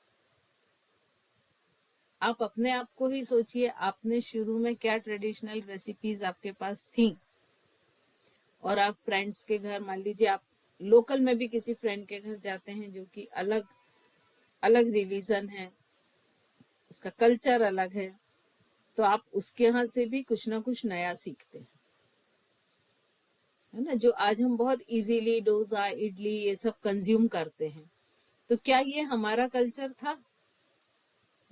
S1: आप अपने आप को ही सोचिए, आपने शुरू में क्या ट्रेडिशनल रेसिपीज आपके पास थी, और आप फ्रेंड्स के घर, मान लीजिए आप लोकल में भी किसी फ्रेंड के घर जाते हैं जो कि अलग अलग रिलीजन है, उसका कल्चर अलग है, तो आप उसके यहाँ से भी कुछ ना कुछ नया सीखते हैं, है ना। जो आज हम बहुत इजीली डोसा, इडली ये सब कंज्यूम करते हैं, तो क्या ये हमारा कल्चर था?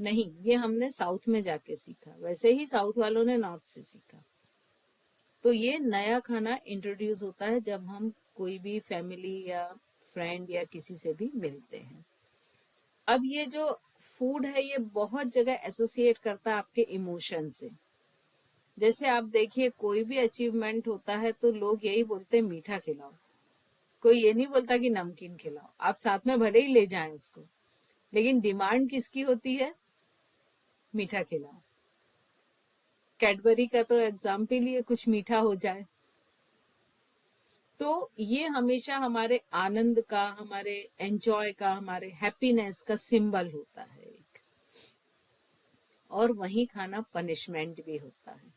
S1: नहीं, ये हमने साउथ में जाके सीखा, वैसे ही साउथ वालों ने नॉर्थ से सीखा। तो ये नया खाना इंट्रोड्यूस होता है जब हम कोई भी फैमिली या फ्रेंड या किसी से भी मिलते हैं। अब ये जो फूड है ये बहुत जगह एसोसिएट करता है आपके इमोशन से। जैसे आप देखिए कोई भी अचीवमेंट होता है तो लोग यही बोलते हैं मीठा खिलाओ, कोई ये नहीं बोलता कि नमकीन खिलाओ। आप साथ में भले ही ले जाएं उसको, लेकिन डिमांड किसकी होती है? मीठा खिलाओ। कैडबरी का तो एग्जाम्पल ही है, कुछ मीठा हो जाए। तो ये हमेशा हमारे आनंद का, हमारे एंजॉय का, हमारे हैप्पीनेस का सिंबल होता है एक। और वही खाना पनिशमेंट भी होता है।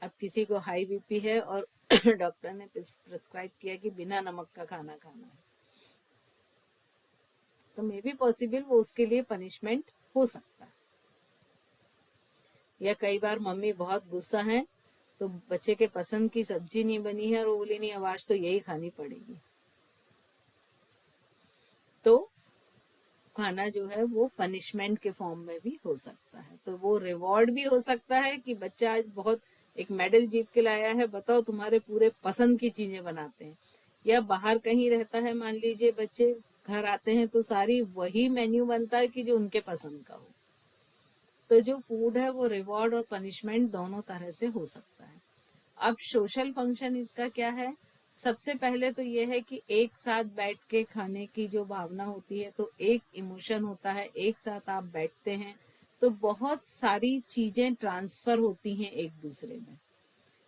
S1: अब किसी को हाई बीपी है और डॉक्टर ने प्रिस्क्राइब किया कि बिना नमक का खाना खाना है, तो मे बी पॉसिबल वो उसके लिए पनिशमेंट हो सकता है। या कई बार मम्मी बहुत गुस्सा है तो बच्चे के पसंद की सब्जी नहीं बनी है और वो बोली नहीं अब आज तो यही खानी पड़ेगी, तो खाना जो है वो पनिशमेंट के फॉर्म में भी हो सकता है। तो वो रिवॉर्ड भी हो सकता है कि बच्चा आज बहुत एक मेडल जीत के लाया है, बताओ तुम्हारे पूरे पसंद की चीजें बनाते हैं। या बाहर कहीं रहता है, मान लीजिए बच्चे घर आते हैं तो सारी वही मेन्यू बनता है कि जो उनके पसंद का हो। तो जो फूड है वो रिवॉर्ड और पनिशमेंट दोनों तरह से हो सकता है। अब सोशल फंक्शन इसका क्या है? सबसे पहले तो ये है कि एक साथ बैठ के खाने की जो भावना होती है, तो एक इमोशन होता है, एक साथ आप बैठते हैं तो बहुत सारी चीजें ट्रांसफर होती हैं एक दूसरे में।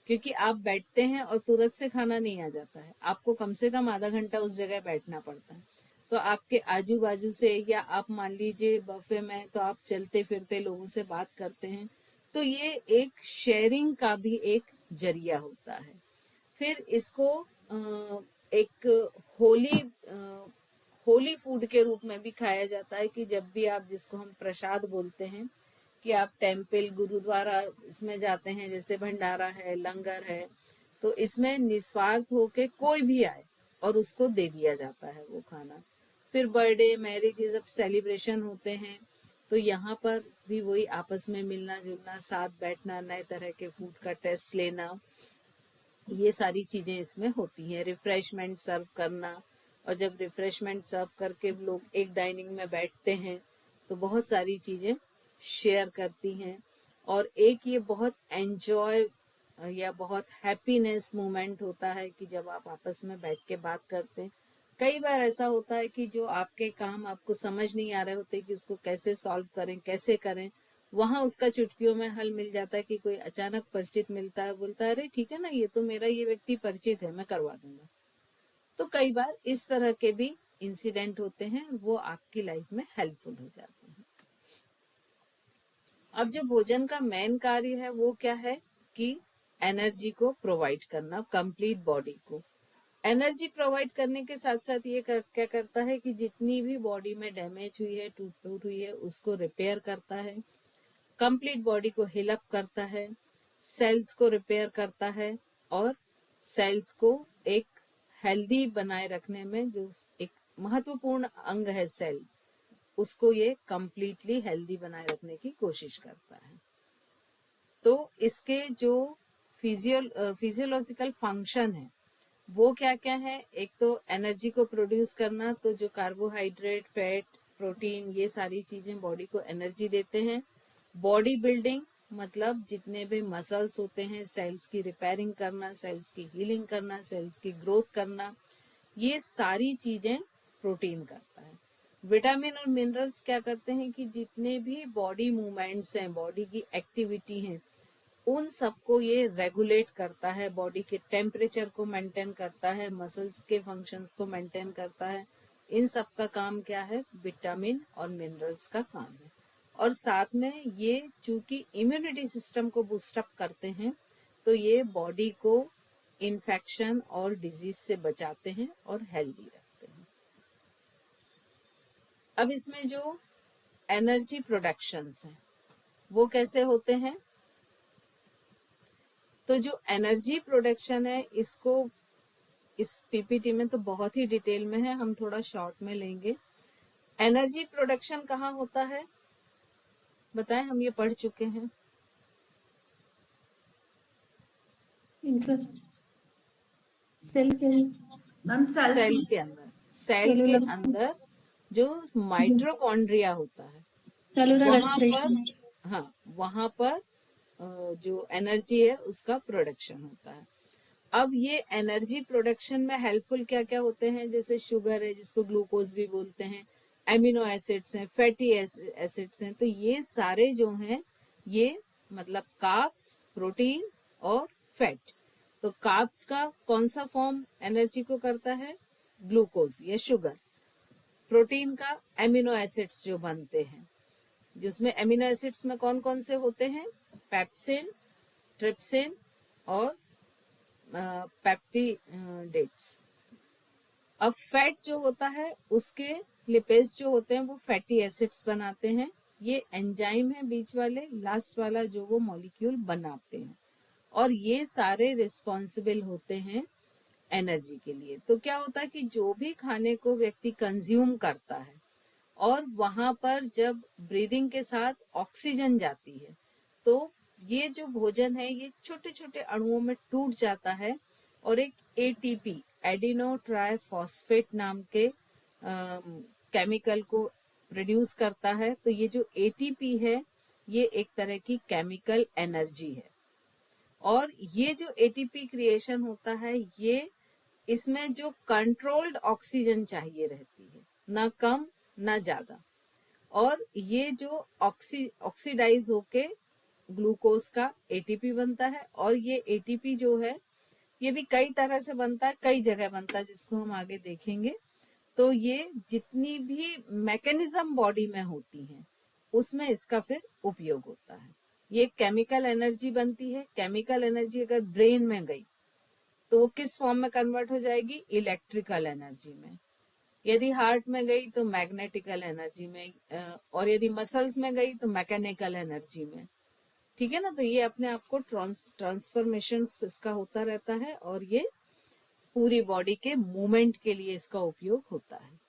S1: क्योंकि आप बैठते हैं और तुरंत से खाना नहीं आ जाता है, आपको कम से कम आधा घंटा उस जगह बैठना पड़ता है। तो आपके आजू बाजू से, या आप मान लीजिए बफे में, तो आप चलते फिरते लोगों से बात करते हैं। तो ये एक शेयरिंग का भी एक जरिया होता है। फिर इसको एक होली होली फूड के रूप में भी खाया जाता है कि जब भी आप, जिसको हम प्रसाद बोलते हैं, कि आप टेम्पल गुरुद्वारा इसमें जाते हैं, जैसे भंडारा है, लंगर है, तो इसमें निस्वार्थ होके कोई भी आए और उसको दे दिया जाता है वो खाना। फिर बर्थडे, मैरिज, ये सब सेलिब्रेशन होते हैं, तो यहाँ पर भी वही आपस में मिलना जुलना, साथ बैठना, नए तरह के फूड का टेस्ट लेना, ये सारी चीजें इसमें होती हैं। रिफ्रेशमेंट सर्व करना, और जब रिफ्रेशमेंट सर्व करके लोग एक डाइनिंग में बैठते हैं तो बहुत सारी चीजें शेयर करती हैं। और एक ये बहुत एंजॉय या बहुत हैप्पीनेस मोमेंट होता है कि जब आप आपस में बैठ के बात करते हैं। कई बार ऐसा होता है कि जो आपके काम आपको समझ नहीं आ रहे होते कि उसको कैसे सॉल्व करें, कैसे करें, वहां उसका चुटकियों में हल मिल जाता है कि कोई अचानक परिचित मिलता है, बोलता है अरे ठीक है ना, ये तो मेरा ये व्यक्ति परिचित है, मैं करवा दूंगा। तो कई बार इस तरह के भी इंसिडेंट होते हैं, वो आपकी लाइफ में हेल्पफुल हो जाते हैं। अब जो भोजन का मेन कार्य है वो क्या है कि एनर्जी को प्रोवाइड करना, कंप्लीट बॉडी को एनर्जी प्रोवाइड करने के साथ साथ ये क्या करता है कि जितनी भी बॉडी में डैमेज हुई है, टूट फूट हुई है, उसको रिपेयर करता है, कंप्लीट बॉडी को हिल अप करता है, सेल्स को रिपेयर करता है, और सेल्स को एक हेल्दी बनाए रखने में जो एक महत्वपूर्ण अंग है सेल, उसको ये कंप्लीटली हेल्दी बनाए रखने की कोशिश करता है। तो इसके जो फिजियोलॉजिकल फंक्शन है वो क्या क्या है? एक तो एनर्जी को प्रोड्यूस करना, तो जो कार्बोहाइड्रेट, फैट, प्रोटीन, ये सारी चीजें बॉडी को एनर्जी देते हैं। बॉडी बिल्डिंग मतलब जितने भी मसल्स होते हैं, सेल्स की रिपेयरिंग करना, सेल्स की हीलिंग करना, सेल्स की ग्रोथ करना, ये सारी चीजें प्रोटीन करता है। विटामिन और मिनरल्स क्या करते हैं कि जितने भी बॉडी मूवमेंट्स हैं, बॉडी की एक्टिविटी हैं, उन सबको ये रेगुलेट करता है, बॉडी के टेम्परेचर को मेंटेन करता है, मसल्स के फंक्शंस को मेंटेन करता है। इन सब का काम क्या है? विटामिन और मिनरल्स का काम है। और साथ में ये चूंकि इम्यूनिटी सिस्टम को बूस्टअप करते हैं, तो ये बॉडी को इन्फेक्शन और डिजीज से बचाते हैं और हेल्दी रखते हैं। अब इसमें जो एनर्जी प्रोडक्शंस हैं वो कैसे होते हैं? तो जो एनर्जी प्रोडक्शन है, इसको इस पीपीटी में तो बहुत ही डिटेल में है, हम थोड़ा शॉर्ट में लेंगे। एनर्जी प्रोडक्शन कहाँ होता है बताएं, हम ये पढ़ चुके हैं।
S3: इंटरेस्ट सेल के
S2: मैम
S1: सेल के अंदर, सेल के
S3: सेलुलर
S1: अंदर जो माइटोकॉन्ड्रिया होता है
S3: सेलुलर
S1: वहां पर,
S3: रेस्पिरेशन।
S1: हाँ वहां पर जो एनर्जी है उसका प्रोडक्शन होता है। अब ये एनर्जी प्रोडक्शन में हेल्पफुल क्या क्या होते हैं, जैसे शुगर है जिसको ग्लूकोज भी बोलते हैं, एमिनो एसिड्स हैं, फैटी एसिड्स हैं, तो ये सारे जो हैं ये मतलब कार्ब्स, प्रोटीन और फैट। तो कार्ब्स का कौन सा फॉर्म एनर्जी को करता है, ग्लूकोज या शुगर। प्रोटीन का एमिनो एसिड्स जो बनते हैं, जिसमें एमिनो एसिड्स में कौन कौन से होते हैं, पेप्सिन, ट्रिप्सिन और पेप्टिडेट्स। अब फैट जो होता है उसके लिपेज जो होते हैं वो फैटी एसिड्स बनाते हैं। ये एंजाइम है बीच वाले, लास्ट वाला जो वो मॉलिक्यूल बनाते हैं, और ये सारे रिस्पॉन्सिबल होते हैं एनर्जी के लिए। तो क्या होता है कि जो भी खाने को व्यक्ति कंज्यूम करता है और वहां पर जब ब्रीदिंग के साथ ऑक्सीजन जाती है तो ये जो भोजन है ये छोटे छोटे अणुओं में टूट जाता है और एक एटीपी, एडिनो ट्राइफॉस्फेट नाम के केमिकल को प्रोड्यूस करता है। तो ये जो एटीपी है ये एक तरह की केमिकल एनर्जी है, और ये जो एटीपी क्रिएशन होता है ये, इसमें जो कंट्रोल्ड ऑक्सीजन चाहिए रहती है, ना कम ना ज्यादा, और ये जो ऑक्सीडाइज होके ग्लूकोज का एटीपी बनता है। और ये एटीपी जो है ये भी कई तरह से बनता है, कई जगह बनता है जिसको हम आगे देखेंगे। तो ये जितनी भी मैकेनिज्म बॉडी में होती हैं उसमें इसका फिर उपयोग होता है। ये केमिकल एनर्जी बनती है। केमिकल एनर्जी अगर ब्रेन में गई तो वो किस फॉर्म में कन्वर्ट हो जाएगी, इलेक्ट्रिकल एनर्जी में। यदि हार्ट में गई तो मैग्नेटिकल एनर्जी में, और यदि मसल्स में गई तो मैकेनिकल एनर्जी में। ठीक है ना, तो ये अपने आप को ट्रांसफॉर्मेशन इसका होता रहता है, और ये पूरी बॉडी के मूवमेंट के लिए इसका उपयोग होता है।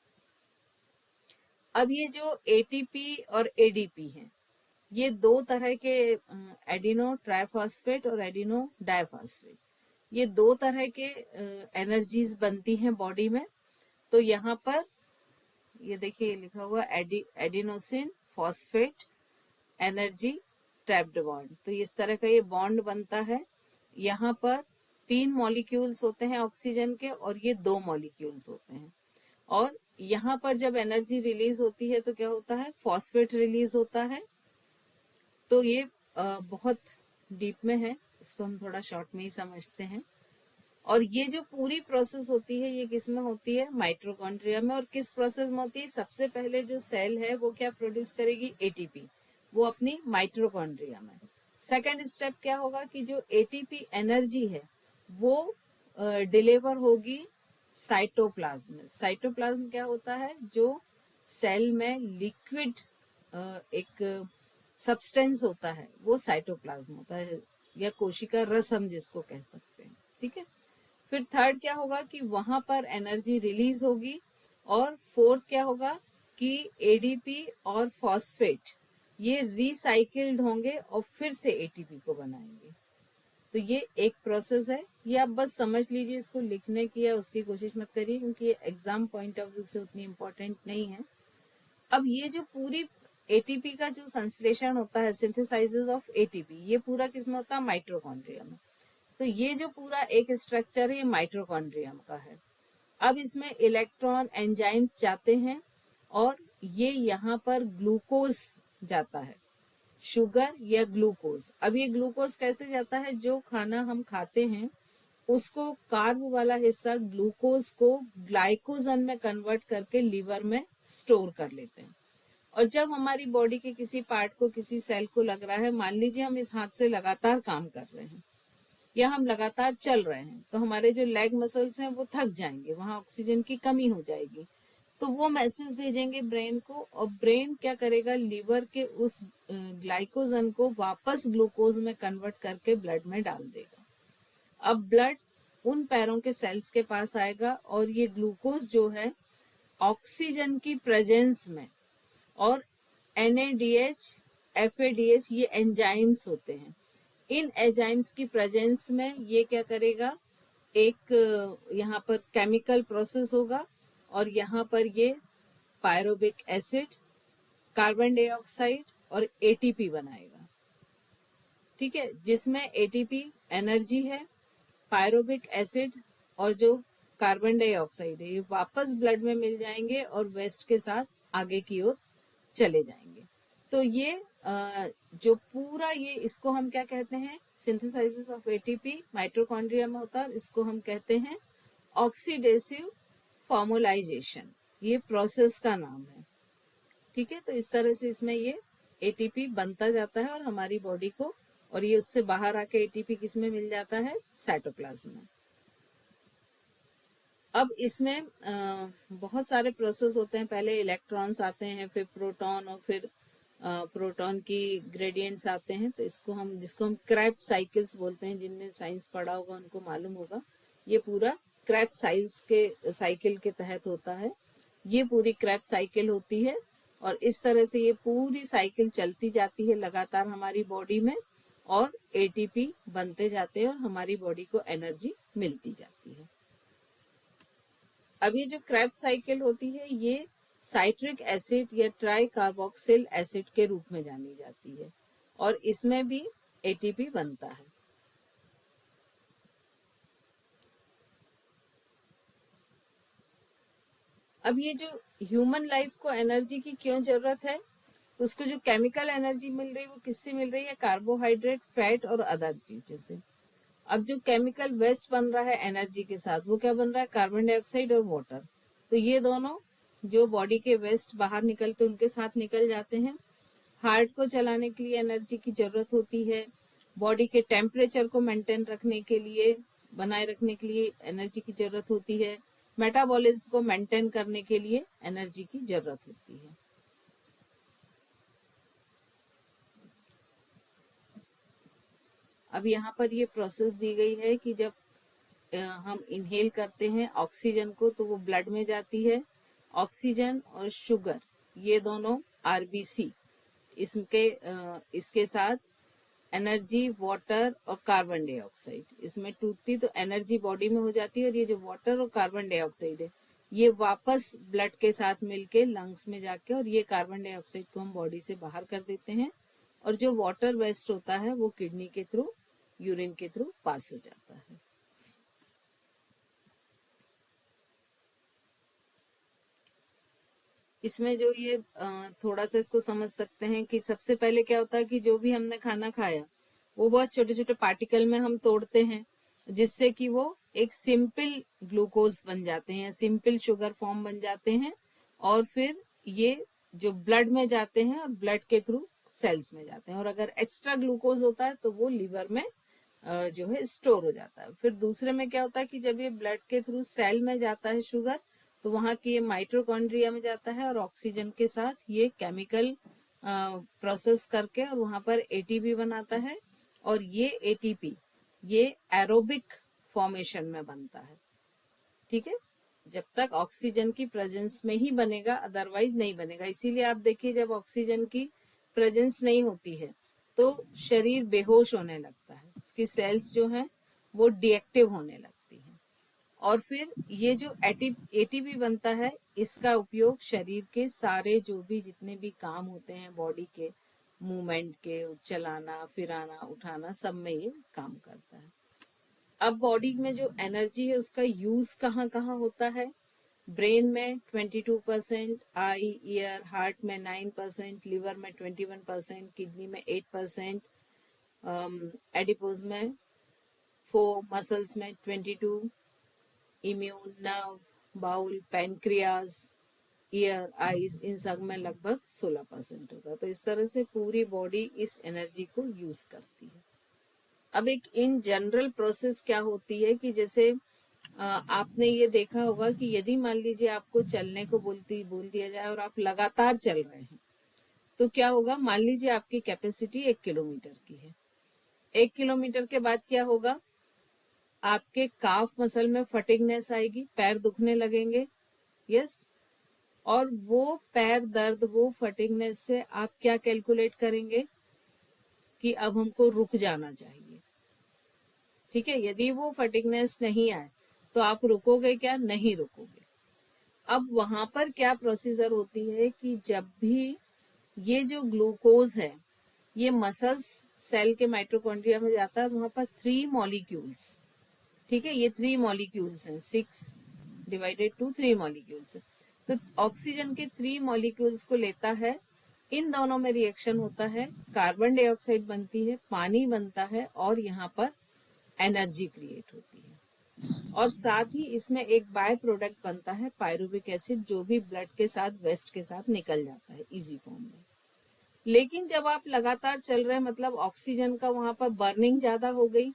S1: अब ये जो एटीपी और एडीपी हैं ये दो तरह के, एडिनो ट्राइफॉस्फेट और एडिनो डाइफॉस्फेट, ये दो तरह के एनर्जीज बनती हैं बॉडी में। तो यहाँ पर ये देखिए लिखा हुआ adenosine phosphate energy trapped bond, तो इस तरह का ये बॉन्ड बनता है। यहाँ पर 3 मॉलिक्यूल्स होते हैं ऑक्सीजन के और ये 2 मॉलिक्यूल्स होते हैं, और यहाँ पर जब एनर्जी रिलीज होती है तो क्या होता है, फॉस्फेट रिलीज होता है। तो ये बहुत डीप में है, इसको हम थोड़ा शॉर्ट में ही समझते हैं। और ये जो पूरी प्रोसेस होती है ये किस में होती है, माइटोकॉन्ड्रिया में। और किस प्रोसेस में होती है, सबसे पहले जो सेल है वो क्या प्रोड्यूस करेगी, एटीपी, वो अपनी माइटोकॉन्ड्रिया में। सेकेंड स्टेप क्या होगा कि जो एटीपी एनर्जी है वो डिलीवर होगी साइटोप्लाज्म में। साइटोप्लाज्म क्या होता है, जो सेल में लिक्विड एक सब्सटेंस होता है वो साइटोप्लाज्म होता है, या कोशिका रस हम जिसको कह सकते हैं। ठीक है, फिर थर्ड क्या होगा कि वहां पर एनर्जी रिलीज होगी, और फोर्थ क्या होगा कि एडीपी और फॉस्फेट ये रिसाइकिल्ड होंगे और फिर से एटीपी को बनाएंगे। तो ये एक प्रोसेस है, ये आप बस समझ लीजिए, इसको लिखने की या उसकी कोशिश मत करिए क्योंकि ये एग्जाम पॉइंट ऑफ व्यू से उतनी इम्पोर्टेंट नहीं है। अब ये जो पूरी एटीपी का जो संश्लेषण होता है, सिंथेसाइजेस ऑफ एटीपी, ये पूरा किसमें होता है, माइटोकॉन्ड्रिया में। तो ये जो पूरा एक स्ट्रक्चर है ये माइटोकॉन्ड्रियम का है। अब इसमें इलेक्ट्रॉन एंजाइम्स जाते हैं और ये यहाँ पर ग्लूकोज जाता है, शुगर या ग्लूकोज। अब ये ग्लूकोज कैसे जाता है, जो खाना हम खाते हैं उसको कार्ब वाला हिस्सा ग्लूकोज को ग्लाइकोजन में कन्वर्ट करके लीवर में स्टोर कर लेते हैं। और जब हमारी बॉडी के किसी पार्ट को, किसी सेल को लग रहा है, मान लीजिए हम इस हाथ से लगातार काम कर रहे हैं या हम लगातार चल रहे हैं, तो हमारे जो लेग मसल्स हैं वो थक जाएंगे, वहां ऑक्सीजन की कमी हो जाएगी। तो वो मैसेज भेजेंगे ब्रेन को, और ब्रेन क्या करेगा, लीवर के उस ग्लाइकोजन को वापस ग्लूकोज में कन्वर्ट करके ब्लड में डाल देगा। अब ब्लड उन पैरों के सेल्स के पास आएगा और ये ग्लूकोज जो है ऑक्सीजन की प्रेजेंस में, और NADH, FADH ये एंजाइम्स होते हैं। इन एंजाइम्स की प्रेजेंस में ये क्या करेगा, एक यहाँ पर केमिकल प्रोसेस होगा और यहाँ पर ये पायरोबिक एसिड, कार्बन डाइऑक्साइड और ATP बनाएगा। ठीक है, जिसमें ATP एनर्जी है, पायरोबिक एसिड और जो कार्बन डाइऑक्साइड है ये वापस ब्लड में मिल जाएंगे और वेस्ट के साथ आगे की ओर चले जाएंगे। तो ये जो पूरा ये, इसको हम क्या कहते हैं, सिंथेसाइजेस ऑफ ATP माइटोकॉन्ड्रिया में होता है, इसको हम कहते हैं ऑक्सीडेसिव फॉर्मुलाइजेशन, ये प्रोसेस का नाम है। ठीक है, तो इस तरह से इसमें ये ATP बनता जाता है और हमारी बॉडी को, और ये उससे बाहर आके ATP किस में मिल जाता है, साइटोप्लाज्म में। अब इसमें बहुत सारे प्रोसेस होते हैं, पहले इलेक्ट्रॉन्स आते हैं, फिर प्रोटॉन, और फिर प्रोटॉन की ग्रेडियंट्स आते हैं। तो इसको हम, जिसको हम क्रेब्स साइकिल्स बोलते हैं, जिनने साइंस पढ़ा होगा उनको मालूम होगा, ये पूरा क्रेब्स साइकिल के तहत होता है। ये पूरी क्रेब्स साइकिल होती है और इस तरह से ये पूरी साइकिल चलती जाती है लगातार हमारी बॉडी में, और ATP बनते जाते हैं और हमारी बॉडी को एनर्जी मिलती जाती है। अब ये जो क्रेब्स साइकिल होती है ये साइट्रिक एसिड या ट्राई कार्बोक्सिल एसिड के रूप में जानी जाती है, और इसमें भी ATP बनता है। अब ये जो ह्यूमन लाइफ को एनर्जी की क्यों जरूरत है, उसको जो केमिकल एनर्जी मिल रही है वो किससे मिल रही है, कार्बोहाइड्रेट, फैट और अदर चीजों से। अब जो केमिकल वेस्ट बन रहा है एनर्जी के साथ, वो क्या बन रहा है, कार्बन डाइऑक्साइड और वाटर। तो ये दोनों जो बॉडी के वेस्ट बाहर निकलते उनके साथ निकल जाते हैं। हार्ट को चलाने के लिए एनर्जी की जरूरत होती है, बॉडी के टेम्परेचर को मेंटेन रखने के लिए, बनाए रखने के लिए एनर्जी की जरूरत होती है, मेटाबॉलिज्म को मेंटेन करने के लिए एनर्जी की जरूरत होती है। अब यहाँ पर ये प्रोसेस दी गई है कि जब हम इनहेल करते हैं ऑक्सीजन को तो वो ब्लड में जाती है। ऑक्सीजन और शुगर ये दोनों RBC इसके साथ एनर्जी, वाटर और कार्बन डाइऑक्साइड इसमें टूटती तो एनर्जी बॉडी में हो जाती है, और ये जो वाटर और कार्बन डाइऑक्साइड है ये वापस ब्लड के साथ मिलके लंग्स में जाके, और ये कार्बन डाइऑक्साइड को हम बॉडी से बाहर कर देते हैं, और जो वाटर वेस्ट होता है वो किडनी के थ्रू, यूरिन के थ्रू पास हो जाता है। इसमें जो ये थोड़ा सा इसको समझ सकते हैं कि सबसे पहले क्या होता है कि जो भी हमने खाना खाया वो बहुत छोटे छोटे पार्टिकल में हम तोड़ते हैं, जिससे कि वो एक सिंपल ग्लूकोज बन जाते हैं, सिंपल शुगर फॉर्म बन जाते हैं, और फिर ये जो ब्लड में जाते हैं और ब्लड के थ्रू सेल्स में जाते हैं, और अगर एक्स्ट्रा ग्लूकोज होता है तो वो लीवर में जो है स्टोर हो जाता है। फिर दूसरे में क्या होता है कि जब ये ब्लड के थ्रू सेल में जाता है शुगर, तो वहां की ये माइटोकॉन्ड्रिया में जाता है और ऑक्सीजन के साथ ये केमिकल प्रोसेस करके और वहां पर ATP बनाता है, और ये ATP ये एरोबिक फॉर्मेशन में बनता है। ठीक है, जब तक ऑक्सीजन की प्रेजेंस में ही बनेगा, अदरवाइज नहीं बनेगा। इसीलिए आप देखिए जब ऑक्सीजन की प्रेजेंस नहीं होती है तो शरीर बेहोश होने लगता है, उसकी सेल्स जो है वो डीएक्टिव होने लगती है, और फिर ये जो ATP बनता है इसका उपयोग शरीर के सारे जो भी जितने भी काम होते हैं बॉडी के मूवमेंट के, चलाना, फिराना, उठाना, सब में ये काम करता है। अब बॉडी में जो एनर्जी है उसका यूज कहाँ कहाँ होता है, ब्रेन में 22%, आई, ईयर, हार्ट में 9%, लिवर में 21%, किडनी में 8%, एडिपोज में 4, मसल्स में 22, immune, nerve, bowel, pancreas, ear, eyes, इन सब में लगभग 16% होता है। तो इस तरह से पूरी बॉडी इस एनर्जी को यूज करती है। अब एक इन जनरल प्रोसेस क्या होती है कि जैसे आपने ये देखा होगा कि यदि मान लीजिए आपको चलने को बोल दिया जाए और आप लगातार चल रहे हैं तो क्या होगा, मान लीजिए आपकी कैपेसिटी 1 किलोमीटर की है। 1 किलोमीटर के बाद क्या होगा, आपके काफ मसल में फटिगनेस आएगी, पैर दुखने लगेंगे, यस, और वो पैर दर्द, वो फटीगनेस से आप क्या कैलकुलेट करेंगे कि अब हमको रुक जाना चाहिए। ठीक है, यदि वो फटीगनेस नहीं आए तो आप रुकोगे क्या? नहीं रुकोगे। अब वहां पर क्या प्रोसीजर होती है कि जब भी ये जो ग्लूकोज है ये मसल्स सेल के माइटोकॉन्ड्रिया में जाता है, वहां पर 3 मॉलिक्यूल्स, ठीक है, ये 3 मॉलिक्यूल्स हैं, 6 डिवाइडेड टू 3 मॉलिक्यूल्स। तो ऑक्सीजन के 3 मॉलिक्यूल्स को लेता है, इन दोनों में रिएक्शन होता है, कार्बन डाइऑक्साइड बनती है, पानी बनता है और यहाँ पर एनर्जी क्रिएट होती है। और साथ ही इसमें एक बाय प्रोडक्ट बनता है पायरुविक एसिड, जो भी ब्लड के साथ, वेस्ट के साथ निकल जाता है इजी फॉर्म में। लेकिन जब आप लगातार चल रहे हैं, मतलब ऑक्सीजन का वहां पर बर्निंग ज्यादा हो गई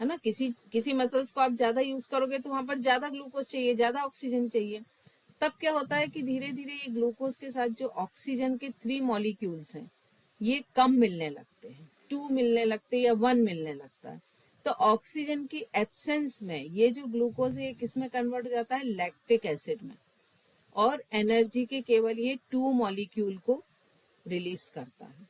S1: है ना, किसी मसल्स को आप ज्यादा यूज करोगे तो वहां पर ज्यादा ग्लूकोज चाहिए, ज्यादा ऑक्सीजन चाहिए। तब क्या होता है कि धीरे धीरे ये ग्लूकोज के साथ जो ऑक्सीजन के 3 मॉलिक्यूल्स हैं ये कम मिलने लगते हैं, 2 मिलने लगते हैं या 1 मिलने लगता है। तो ऑक्सीजन की एब्सेंस में ये जो ग्लूकोज है किस में कन्वर्ट हो जाता है? लैक्टिक एसिड में, और एनर्जी के केवल ये 2 मॉलिक्यूल को रिलीज करता है।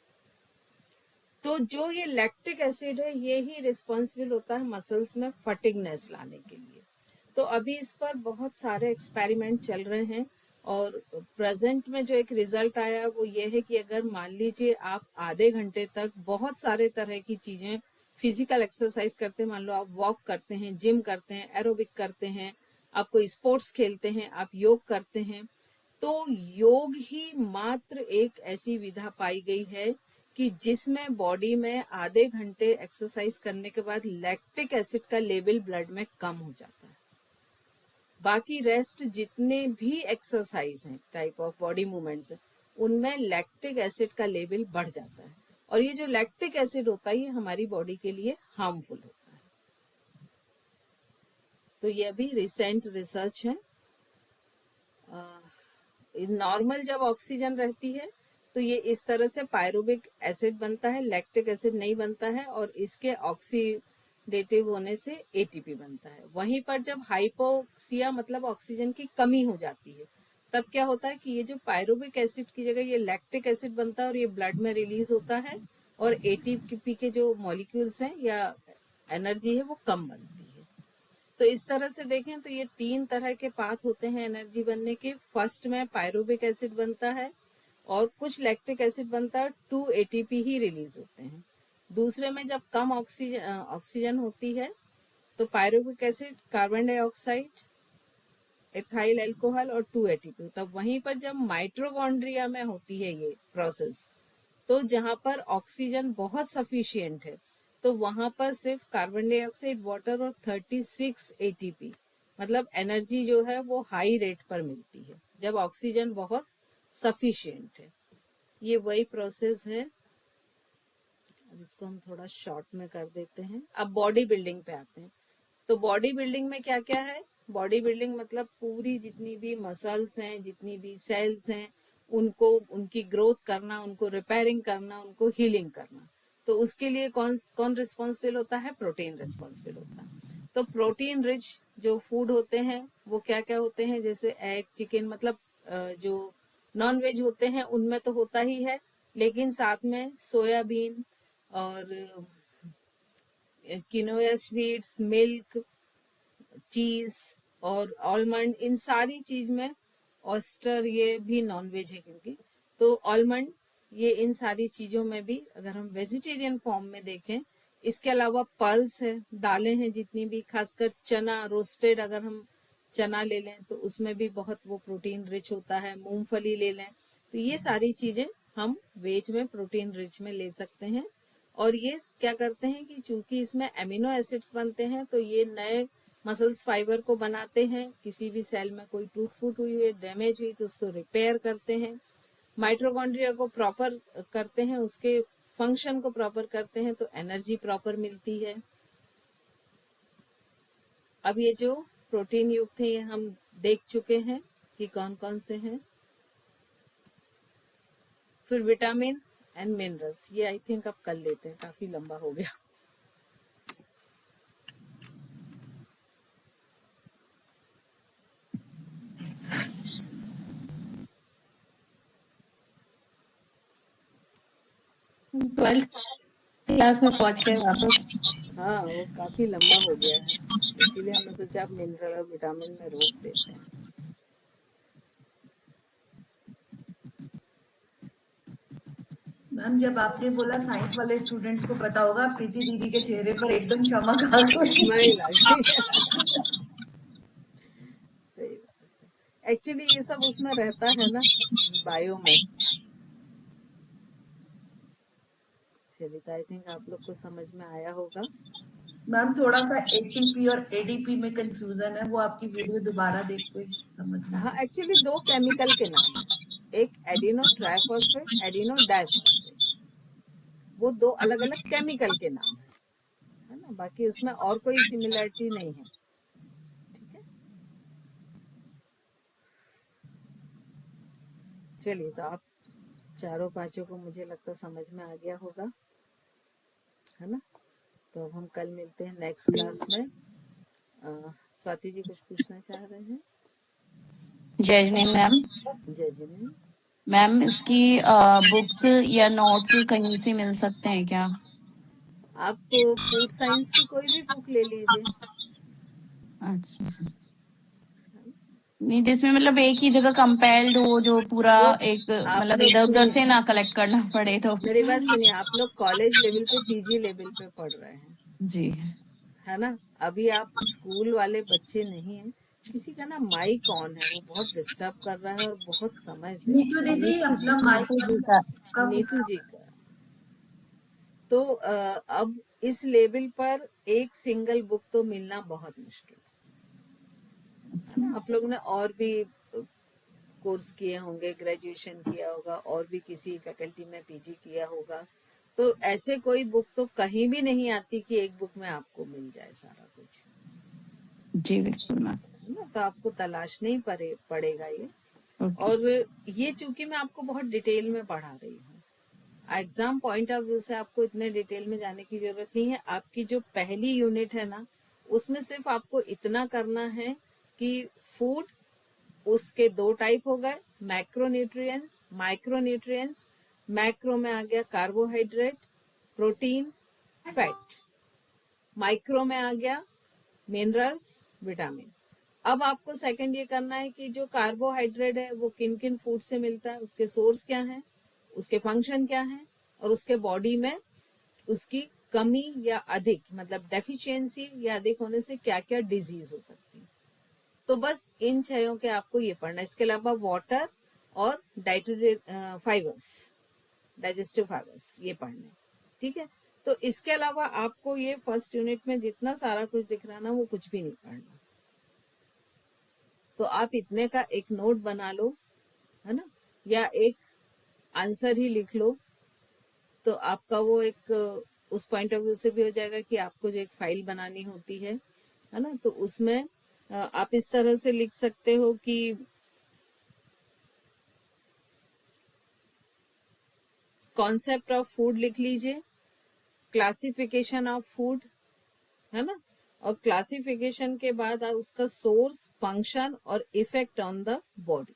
S1: तो जो ये लैक्टिक एसिड है ये ही रिस्पॉन्सिबल होता है मसल्स में फटिगनेस लाने के लिए। तो अभी इस पर बहुत सारे एक्सपेरिमेंट चल रहे हैं, और प्रेजेंट में जो एक रिजल्ट आया वो ये है कि अगर मान लीजिए आप आधे घंटे तक बहुत सारे तरह की चीजें फिजिकल एक्सरसाइज करते हैं, मान लो आप वॉक करते हैं, जिम करते हैं, एरोबिक करते हैं, आप कोई स्पोर्ट्स खेलते हैं, आप योग करते हैं, तो योग ही मात्र एक ऐसी विधा पाई गई है कि जिसमें बॉडी में आधे घंटे एक्सरसाइज करने के बाद लैक्टिक एसिड का लेवल ब्लड में कम हो जाता है। बाकी रेस्ट जितने भी एक्सरसाइज हैं, टाइप ऑफ बॉडी मूवमेंट्स हैं, उनमें लैक्टिक एसिड का लेवल बढ़ जाता है, और ये जो लैक्टिक एसिड होता है ये हमारी बॉडी के लिए हार्मफुल होता है। तो ये अभी रिसेंट रिसर्च है। नॉर्मल जब ऑक्सीजन रहती है तो ये इस तरह से पायरुविक एसिड बनता है, लैक्टिक एसिड नहीं बनता है, और इसके ऑक्सीडेटिव होने से एटीपी बनता है। वहीं पर जब हाइपोक्सिया मतलब ऑक्सीजन की कमी हो जाती है, तब क्या होता है कि ये जो पायरुविक एसिड की जगह ये लैक्टिक एसिड बनता है और ये ब्लड में रिलीज होता है, और एटीपी के जो मॉलिक्यूल्स हैं या एनर्जी है वो कम बनती है। तो इस तरह से देखें तो ये 3 तरह के पाथ होते हैं एनर्जी बनने के। फर्स्ट में पायरुविक एसिड बनता है और कुछ लैक्टिक एसिड बनता है, 2 एटीपी ही रिलीज होते हैं। दूसरे में जब कम ऑक्सीजन होती है तो pyruvic acid, carbon dioxide, ethyl alcohol और 2 एटीपी। तब वहीं पर जब माइटोकॉन्ड्रिया में होती है ये प्रोसेस, तो जहां पर ऑक्सीजन बहुत सफिशिएंट है, तो वहां पर सिर्फ कार्बन डाइऑक्साइड, वाटर और 36 एटीपी, मतलब एनर्जी जो है वो हाई रेट पर मिलती है जब ऑक्सीजन बहुत सफिशिएंट है। ये वही प्रोसेस है। अब इसको हम थोड़ा शॉर्ट में कर देते हैं। अब बॉडी बिल्डिंग पे आते हैं। तो बॉडी बिल्डिंग में क्या क्या है? बॉडी बिल्डिंग मतलब पूरी जितनी भी मसल्स हैं, जितनी भी सेल्स हैं, उनको, उनकी ग्रोथ करना, उनको रिपेयरिंग करना, उनको हीलिंग करना। तो उसके लिए कौन कौन रिस्पॉन्सिबल होता है? प्रोटीन रिस्पॉन्सिबल होता है। तो प्रोटीन रिच जो फूड होते हैं वो क्या क्या होते हैं? जैसे एग, चिकन, मतलब जो नॉन वेज होते हैं उनमें तो होता ही है, लेकिन साथ में सोयाबीन और किनोआ सीड्स, मिल्क, चीज और आलमंड, इन सारी चीज में, ऑयस्टर ये भी नॉन वेज है क्योंकि, तो आलमंड, ये इन सारी चीजों में भी अगर हम वेजिटेरियन फॉर्म में देखें। इसके अलावा पल्स है, दालें हैं जितनी भी, खासकर चना, रोस्टेड अगर हम चना ले लें तो उसमें भी बहुत वो प्रोटीन रिच होता है। मूंगफली ले लें, तो ये सारी चीजें हम वेज में प्रोटीन रिच में ले सकते हैं। और ये क्या करते हैं कि चूंकि इसमें एमिनो एसिड्स बनते हैं तो ये नए मसल्स फाइबर को बनाते हैं। किसी भी सेल में कोई टूट फूट हुई है, डैमेज हुई, तो उसको रिपेयर करते हैं। माइटोकॉन्ड्रिया को प्रॉपर करते हैं, उसके फंक्शन को प्रॉपर करते हैं, तो एनर्जी प्रॉपर मिलती है। अब ये जो प्रोटीन युक्त है ये हम देख चुके हैं कि कौन कौन से हैं। फिर विटामिन एंड मिनरल्स, ये आई थिंक अब कर लेते हैं, काफी लंबा हो गया।
S3: 12th क्लास में पहुंच गए वापस।
S1: हाँ, वो काफी लंबा हो गया है, इसीलिए हमने सोचा आप मिनरल और विटामिन में रोक देते हैं।
S2: मैम जब आपने बोला साइंस वाले स्टूडेंट्स को पता होगा, प्रीति दीदी के चेहरे पर एकदम चमक आ गई।
S1: स्माइल आ गई। सही बात। एक्चुअली ये सब उसमें रहता है ना, बायो में। चलिए, तो आई थिंक आप लोग को समझ में आया होगा।
S2: मैम थोड़ा सा एटीपी और एडीपी में कंफ्यूजन है, वो आपकी वीडियो दोबारा देख के समझ में
S1: हाँ,
S2: आया।
S1: एक्चुअली 2 केमिकल के नाम है, एक एडिनो ट्राइफॉस्फेट, एडिनो डाइफॉस्फेट। वो 2 अलग अलग केमिकल के नाम है ना, बाकी इसमें और कोई सिमिलरिटी नहीं है। ठीक है, चलिए, तो आप चारों पांचों को मुझे लगता समझ में आ गया होगा, है ना। तो अब हम कल मिलते हैं नेक्स्ट क्लास में। स्वाति जी कुछ पूछना चाह रहे हैं?
S4: जय जिनेन्द्र मैम।
S1: जय जिनेन्द्र
S4: मैम इसकी बुक्स या नोट्स कहीं से मिल सकते हैं क्या?
S1: आप फूड साइंस की कोई भी बुक ले लीजिए।
S4: अच्छा, नहीं जिसमें मतलब एक ही जगह कंपाइल्ड हो, जो पूरा
S1: वो
S4: एक
S1: आप
S4: मतलब
S1: लोग
S4: इधर उधर
S1: सुनिए,
S4: से ना कलेक्ट करना पड़े तो।
S1: मेरी बात सुनिए, आप लोग कॉलेज लेवल पे, पीजी लेवल पे पढ़ रहे हैं,
S4: जी
S1: है ना। अभी आप स्कूल वाले बच्चे नहीं हैं। किसी का ना माइक ऑन है, वो बहुत डिस्टर्ब कर रहा है और बहुत समय से।
S2: नीतू दीदी
S1: नीतू जी,
S2: अपना माइक कब
S1: नीतू जी का। तो अब इस लेवल पर एक सिंगल बुक तो मिलना बहुत मुश्किल है ना। आप लोग ने और भी कोर्स किए होंगे, ग्रेजुएशन किया होगा, और भी किसी फैकल्टी में पीजी किया होगा, तो ऐसे कोई बुक तो कहीं भी नहीं आती कि एक बुक में आपको मिल जाए सारा कुछ,
S4: जी बिल्कुल मैम।
S1: है ना। तो आपको तलाशना ही पड़ेगा ये।
S4: ओके
S1: और ये चूंकि मैं आपको बहुत डिटेल में पढ़ा रही हूँ, एग्जाम पॉइंट ऑफ व्यू से आपको इतने डिटेल में जाने की जरूरत नहीं है। आपकी जो पहली यूनिट है ना, उसमें सिर्फ आपको इतना करना है कि फूड, उसके 2 टाइप हो गए, मैक्रोन्यूट्रिएंट्स, माइक्रोन्यूट्रिएंट्स। मैक्रो में आ गया कार्बोहाइड्रेट, प्रोटीन, फैट। माइक्रो में आ गया मिनरल्स, विटामिन। अब आपको सेकंड ये करना है कि जो कार्बोहाइड्रेट है वो किन किन फूड से मिलता है, उसके सोर्स क्या है, उसके फंक्शन क्या है, और उसके बॉडी में उसकी कमी या अधिक, मतलब डेफिशिएंसी या अधिक होने से क्या क्या डिजीज हो सकती है। तो बस इन 6 के आपको ये पढ़ना है। इसके अलावा वाटर और डाइटरी फाइबर्स, डाइजेस्टिव फाइबर्स, ये पढ़ने। ठीक है, तो इसके अलावा आपको ये फर्स्ट यूनिट में जितना सारा कुछ दिख रहा ना, वो कुछ भी नहीं पढ़ना। तो आप इतने का एक नोट बना लो, है ना, या एक आंसर ही लिख लो, तो आपका वो एक उस पॉइंट ऑफ व्यू से भी हो जाएगा कि आपको जो एक फाइल बनानी होती है ना, तो उसमें आप इस तरह से लिख सकते हो कि कॉन्सेप्ट ऑफ फूड लिख लीजिए, क्लासिफिकेशन ऑफ फूड, है ना, और क्लासिफिकेशन के बाद आप उसका सोर्स, फंक्शन और इफेक्ट ऑन द बॉडी।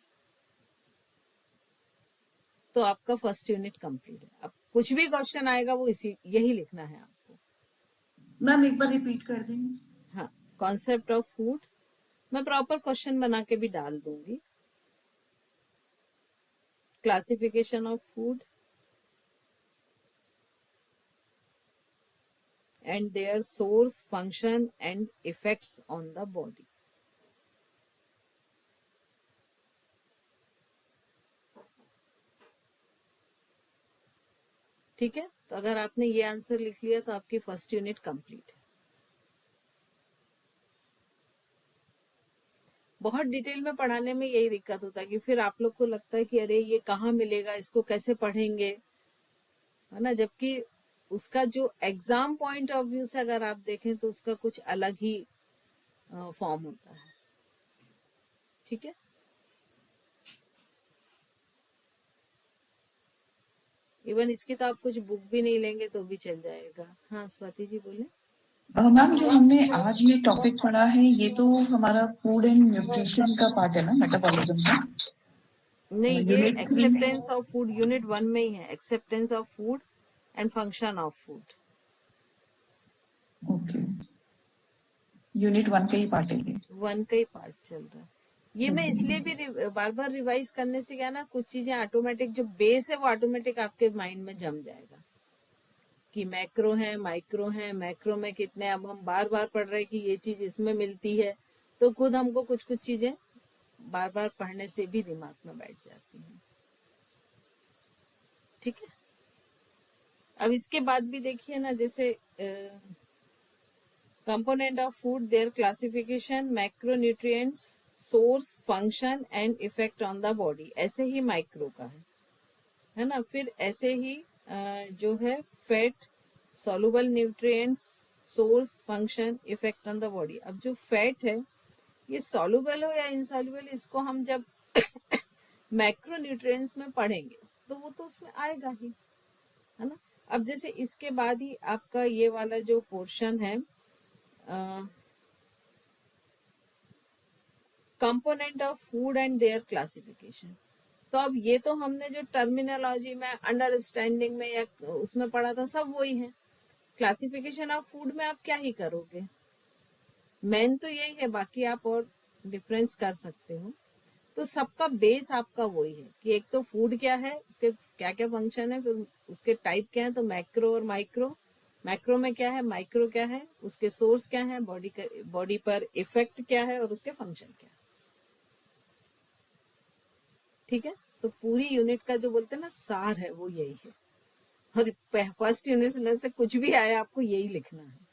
S1: तो आपका फर्स्ट यूनिट कंप्लीट है। अब कुछ भी क्वेश्चन आएगा वो यही लिखना है आपको।
S2: मैम एक बार रिपीट कर देंगे?
S1: हाँ, कॉन्सेप्ट ऑफ फूड मैं प्रॉपर क्वेश्चन बना के भी डाल दूंगी। Classification of food and their source, function and effects on the body. ठीक है, तो अगर आपने ये आंसर लिख लिया तो आपकी फर्स्ट यूनिट कंप्लीट है। बहुत डिटेल में पढ़ाने में यही दिक्कत होता है कि फिर आप लोग को लगता है कि अरे ये कहाँ मिलेगा, इसको कैसे पढ़ेंगे, है ना। जबकि उसका जो एग्जाम पॉइंट ऑफ व्यू से अगर आप देखें तो उसका कुछ अलग ही फॉर्म होता है। ठीक है, इवन इसकी तो आप कुछ बुक भी नहीं लेंगे तो भी चल जाएगा। हाँ स्वाति जी बोले।
S5: मैम जो हमने आज ये टॉपिक पढ़ा है, ये तो हमारा फूड एंड न्यूट्रिशन का पार्ट है ना, मेटाबॉलिज्म का?
S1: नहीं, ये
S5: unit 3
S1: acceptance of food unit 1 में ही है, acceptance of food and function of food.
S5: Okay, unit 1 का ही पार्ट है ये।
S1: 1 का ही पार्ट चल रहा है ये। मैं इसलिए भी बार बार रिवाइज करने से क्या ना, कुछ चीजें ऑटोमेटिक, जो बेस है वो ऑटोमेटिक आपके माइंड में जम जाएगा कि मैक्रो है, माइक्रो है, मैक्रो में कितने। अब हम बार बार पढ़ रहे हैं कि ये चीज इसमें मिलती है, तो खुद हमको कुछ कुछ चीजें बार बार पढ़ने से भी दिमाग में बैठ जाती हैं। ठीक है, अब इसके बाद भी देखिए ना, जैसे component of food, there classification, macronutrients, source, function and effect on the body, ऐसे ही माइक्रो का है ना। फिर ऐसे ही जो है fat, soluble nutrients, source, function, effect on the body. अब जो फैट है, ये सॉल्युबल हो या इनसॉल्युबल, इसको हम जब मैक्रो न्यूट्रिएंट्स में पढ़ेंगे तो वो तो उसमें आएगा ही, है ना। अब जैसे इसके बाद ही आपका ये वाला जो पोर्शन है, component of food and there classification. तो अब ये तो हमने जो टर्मिनोलॉजी में, अंडरस्टैंडिंग में या उसमें पढ़ा था, सब वही है। क्लासिफिकेशन ऑफ फूड में आप क्या ही करोगे, मेन तो यही है, बाकी आप और डिफरेंस कर सकते हो। तो सबका बेस आपका वही है कि एक तो फूड क्या है, उसके क्या क्या फंक्शन है, फिर उसके टाइप क्या है, तो मैक्रो और माइक्रो। मैक्रो में क्या है, माइक्रो क्या है, उसके सोर्स क्या है, बॉडी पर इफेक्ट क्या है, और उसके फंक्शन क्या है। ठीक है, तो पूरी यूनिट का जो बोलते हैं ना सार है, वो यही है। और फर्स्ट यूनिट से कुछ भी आया, आपको यही लिखना है।